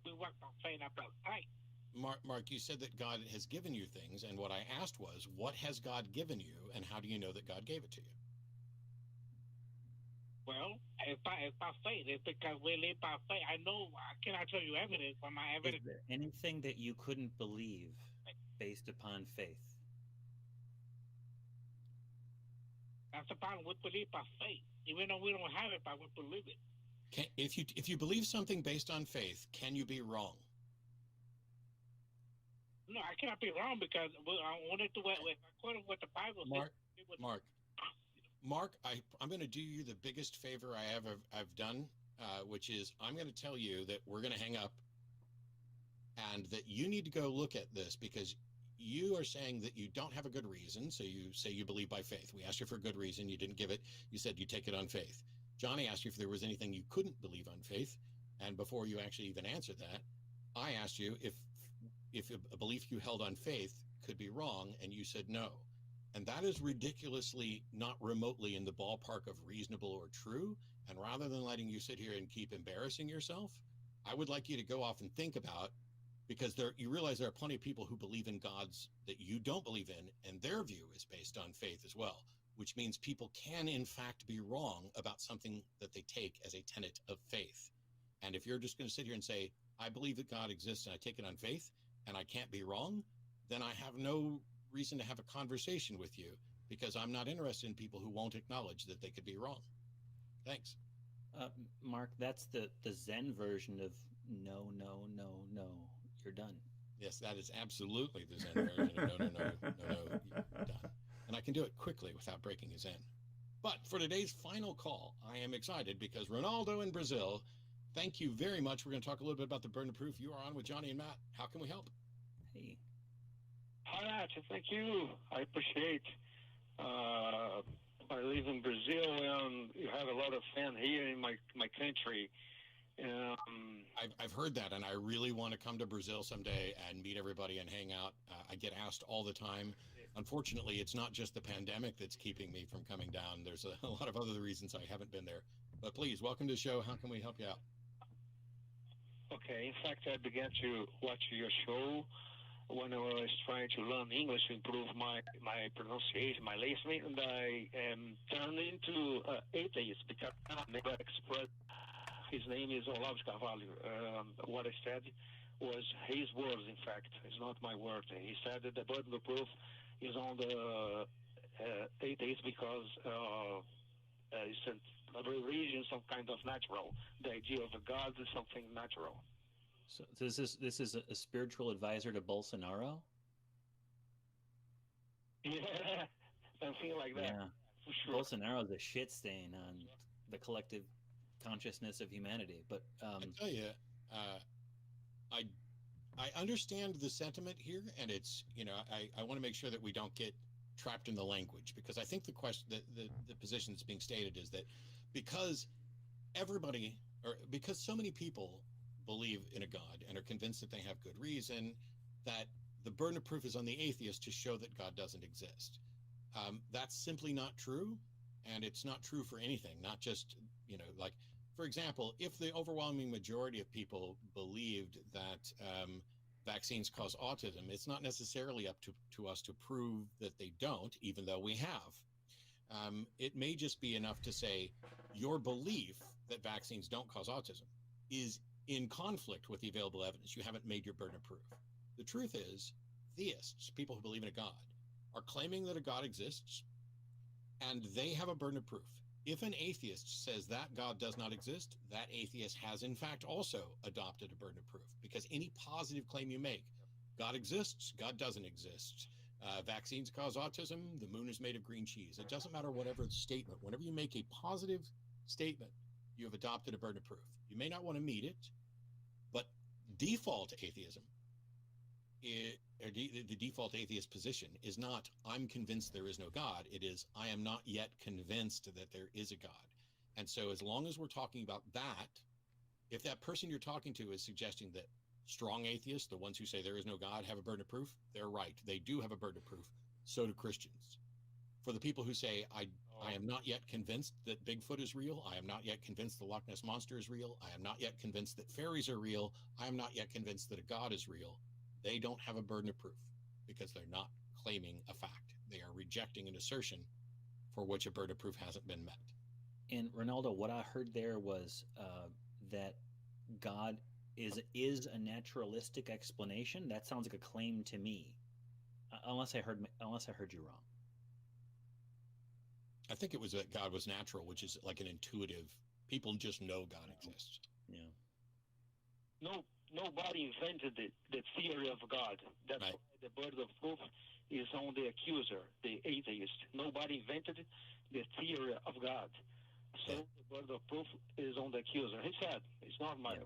We work on faith about sight. Mark, you said that God has given you things, and what I asked was, what has God given you, and how do you know that God gave it to you? Well, it's by faith. It's because we live by faith. I know. I cannot tell you evidence, but my evidence. Is there anything that you couldn't believe based upon faith? That's the problem. We believe by faith, even though we don't have it, but we believe it. If you believe something based on faith, can you be wrong? No, I cannot be wrong because I wanted to according to what the Bible says. Mark, I'm going to do you the biggest favor I've done, which is I'm going to tell you that we're going to hang up, and that you need to go look at this because you are saying that you don't have a good reason. So you say you believe by faith. We asked you for a good reason. You didn't give it. You said you take it on faith. Johnny asked you if there was anything you couldn't believe on faith. And before you actually even answered that, I asked you if a belief you held on faith could be wrong, and you said no. And that is ridiculously not remotely in the ballpark of reasonable or true. And rather than letting you sit here and keep embarrassing yourself, I would like you to go off and think about, because you realize there are plenty of people who believe in gods that you don't believe in, and their view is based on faith as well, which means people can in fact be wrong about something that they take as a tenet of faith. And if you're just going to sit here and say, I believe that God exists and I take it on faith and I can't be wrong, then I have no reason to have a conversation with you, because I'm not interested in people who won't acknowledge that they could be wrong. Thanks. Mark, that's the Zen version of no, you're done. Yes, that is absolutely the Zen version of no, you're done. And I can do it quickly without breaking his Zen. But for today's final call, I am excited because Ronaldo in Brazil, thank you very much. We're going to talk a little bit about the burden of proof. You are on with Johnny and Matt. How can we help? Hey. Hi, thank you. I appreciate. I live in Brazil, and you have a lot of fans here in my country. I've heard that, and I really want to come to Brazil someday and meet everybody and hang out. I get asked all the time. Unfortunately, it's not just the pandemic that's keeping me from coming down. There's a lot of other reasons I haven't been there. But please, welcome to the show. How can we help you out? Okay. In fact, I began to watch your show when I was trying to learn English to improve my pronunciation, my listening, and I turned into atheist because I never expressed. His name is Olavo de Carvalho. What I said was his words, in fact. It's not my word. He said that the burden of proof is on the atheists because it's a religion, some kind of natural. The idea of a God is something natural. So this is a spiritual advisor to Bolsonaro? Yeah, something like that. Yeah. For sure. Bolsonaro's a shit stain on the collective consciousness of humanity. But I tell you, I understand the sentiment here, and it's, you know, I want to make sure that we don't get trapped in the language, because I think the question, the position that's being stated is that because because so many people believe in a God and are convinced that they have good reason, that the burden of proof is on the atheist to show that God doesn't exist. That's simply not true, and it's not true for anything, not just, you know, like, for example, if the overwhelming majority of people believed that vaccines cause autism, it's not necessarily up to us to prove that they don't, even though we have. It may just be enough to say your belief that vaccines don't cause autism is in conflict with the available evidence. You haven't made your burden of proof. The truth is, theists, people who believe in a God, are claiming that a God exists, and they have a burden of proof. If an atheist says that God does not exist, that atheist has in fact also adopted a burden of proof, because any positive claim you make, God exists, God doesn't exist, vaccines cause autism, the moon is made of green cheese. It doesn't matter whatever the statement. Whenever you make a positive statement, you have adopted a burden of proof. You may not want to meet it, but default atheism, the default atheist position is not, I'm convinced there is no God. It is, I am not yet convinced that there is a God. And so as long as we're talking about that, if that person you're talking to is suggesting that strong atheists, the ones who say there is no God, have a burden of proof, they're right. They do have a burden of proof. So do Christians. For the people who say, I am not yet convinced that Bigfoot is real, I am not yet convinced the Loch Ness Monster is real, I am not yet convinced that fairies are real, I am not yet convinced that a God is real, they don't have a burden of proof because they're not claiming a fact. They are rejecting an assertion for which a burden of proof hasn't been met. And Ronaldo, what I heard there was that God is a naturalistic explanation. That sounds like a claim to me, unless I heard you wrong. I think it was that God was natural, which is like an intuitive. People just know God exists. Yeah. Nobody invented the theory of God. That's right. Why the burden of proof is on the accuser, the atheist. Nobody invented the theory of God. So the burden of proof is on the accuser. He said, it's not my,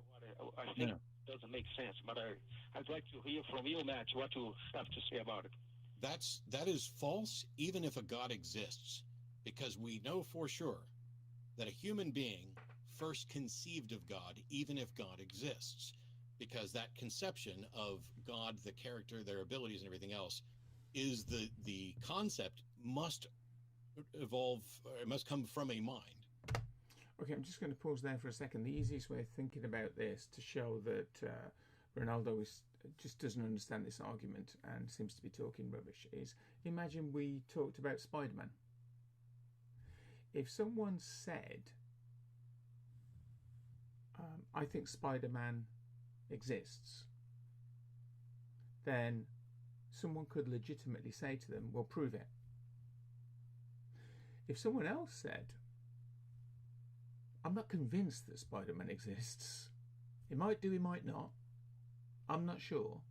I think it doesn't make sense, but I'd like to hear from you, Matt, what you have to say about it. That is false, even if a God exists, because we know for sure that a human being first conceived of God, even if God exists, because that conception of God, the character, their abilities, and everything else, is the concept must evolve, it must come from a mind. Okay, I'm just going to pause there for a second. The easiest way of thinking about this to show that Ronaldo just doesn't understand this argument and seems to be talking rubbish is, imagine we talked about Spider-Man. If someone said, I think Spider-Man exists, then someone could legitimately say to them, well, prove it. If someone else said, I'm not convinced that Spider-Man exists, it might do, it might not, I'm not sure,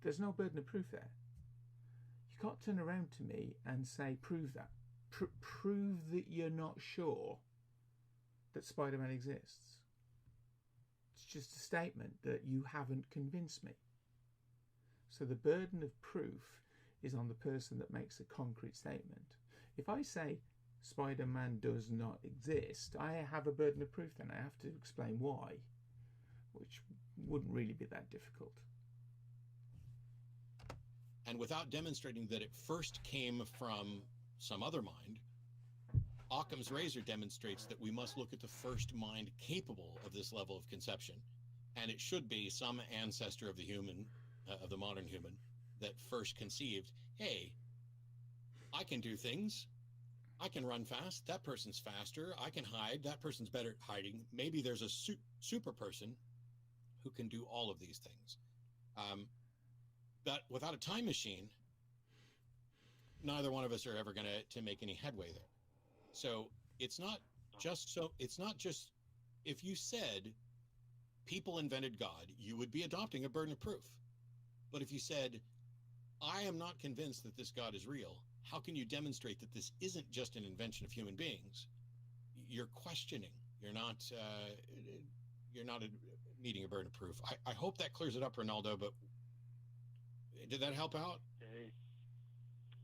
there's no burden of proof there. You can't turn around to me and say, prove that. Prove that you're not sure that Spider-Man exists. It's just a statement that you haven't convinced me. So the burden of proof is on the person that makes a concrete statement. If I say Spider-Man does not exist, I have a burden of proof then. I have to explain why, which wouldn't really be that difficult. And without demonstrating that it first came from some other mind, Occam's razor demonstrates that we must look at the first mind capable of this level of conception, and it should be some ancestor of the human, of the modern human, that first conceived, hey, I can do things, I can run fast, that person's faster, I can hide, that person's better at hiding, maybe there's a super person who can do all of these things. But without a time machine, neither one of us are ever going to make any headway there. So it's not just if you said people invented God, you would be adopting a burden of proof. But if you said, I am not convinced that this God is real, how can you demonstrate that this isn't just an invention of human beings? You're questioning. You're not needing a burden of proof. I hope that clears it up, Ronaldo, but did that help out? Okay.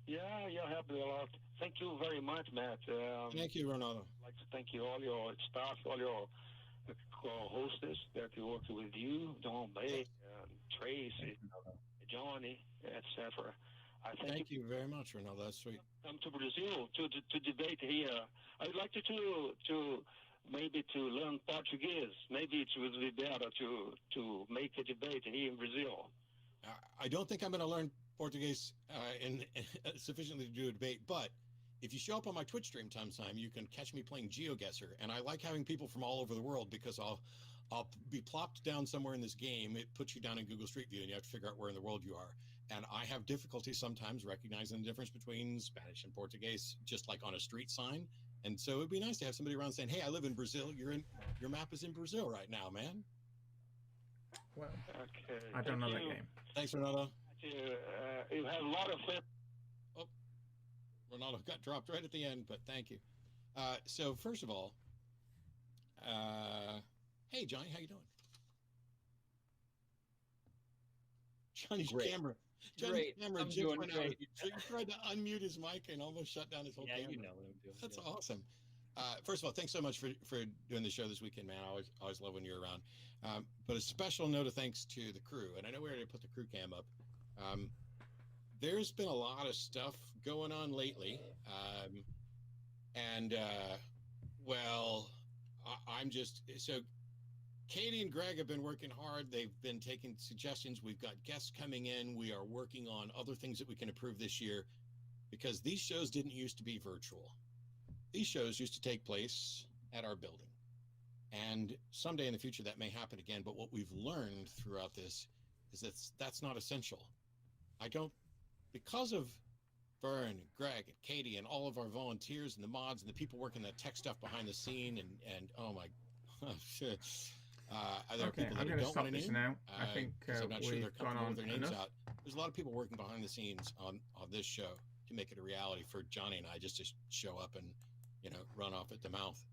Yeah, you helped me a lot. Thank you very much, Matt. Thank you, Ronaldo. I'd like to thank you, all your staff, all your co-hosts that work with you, Don Bay, Tracy, Johnny, etc. Thank you very much, Ronaldo. That's sweet. Come to Brazil to debate here. I'd like to maybe to learn Portuguese. Maybe it would be better to make a debate here in Brazil. I don't think I'm going to learn Portuguese sufficiently to do a debate, but if you show up on my Twitch stream sometime, you can catch me playing GeoGuessr, and I like having people from all over the world because I'll be plopped down somewhere in this game. It puts you down in Google Street View, and you have to figure out where in the world you are. And I have difficulty sometimes recognizing the difference between Spanish and Portuguese, just like on a street sign. And so it'd be nice to have somebody around saying, "Hey, I live in Brazil. Your map is in Brazil right now, man." Well, okay. I don't know that game. Thanks, Ronaldo. You have a lot of fun. Oh, Ronaldo got dropped right at the end, but thank you. So first of all, hey, Johnny, how you doing? Johnny's camera. Johnny's camera just went out. He tried to unmute his mic and almost shut down his whole camera. You know what I'm doing. That's awesome. First of all, thanks so much for doing the show this weekend, man. I always love when you're around. But a special note of thanks to the crew. And I know we already put the crew cam up. There's been a lot of stuff going on lately. I'm just... So Katie and Greg have been working hard. They've been taking suggestions. We've got guests coming in. We are working on other things that we can improve this year because these shows didn't used to be virtual. These shows used to take place at our building. And someday in the future that may happen again. But what we've learned throughout this is that that's not essential. Because of Vern and Greg and Katie and all of our volunteers and the mods and the people working that tech stuff behind the scene and oh my shit. There are people that don't want to name now. I think I'm not sure they're comfortable with their names enough. out. There's a lot of people working behind the scenes on this show to make it a reality for Johnny and I just to show up and run off at the mouth.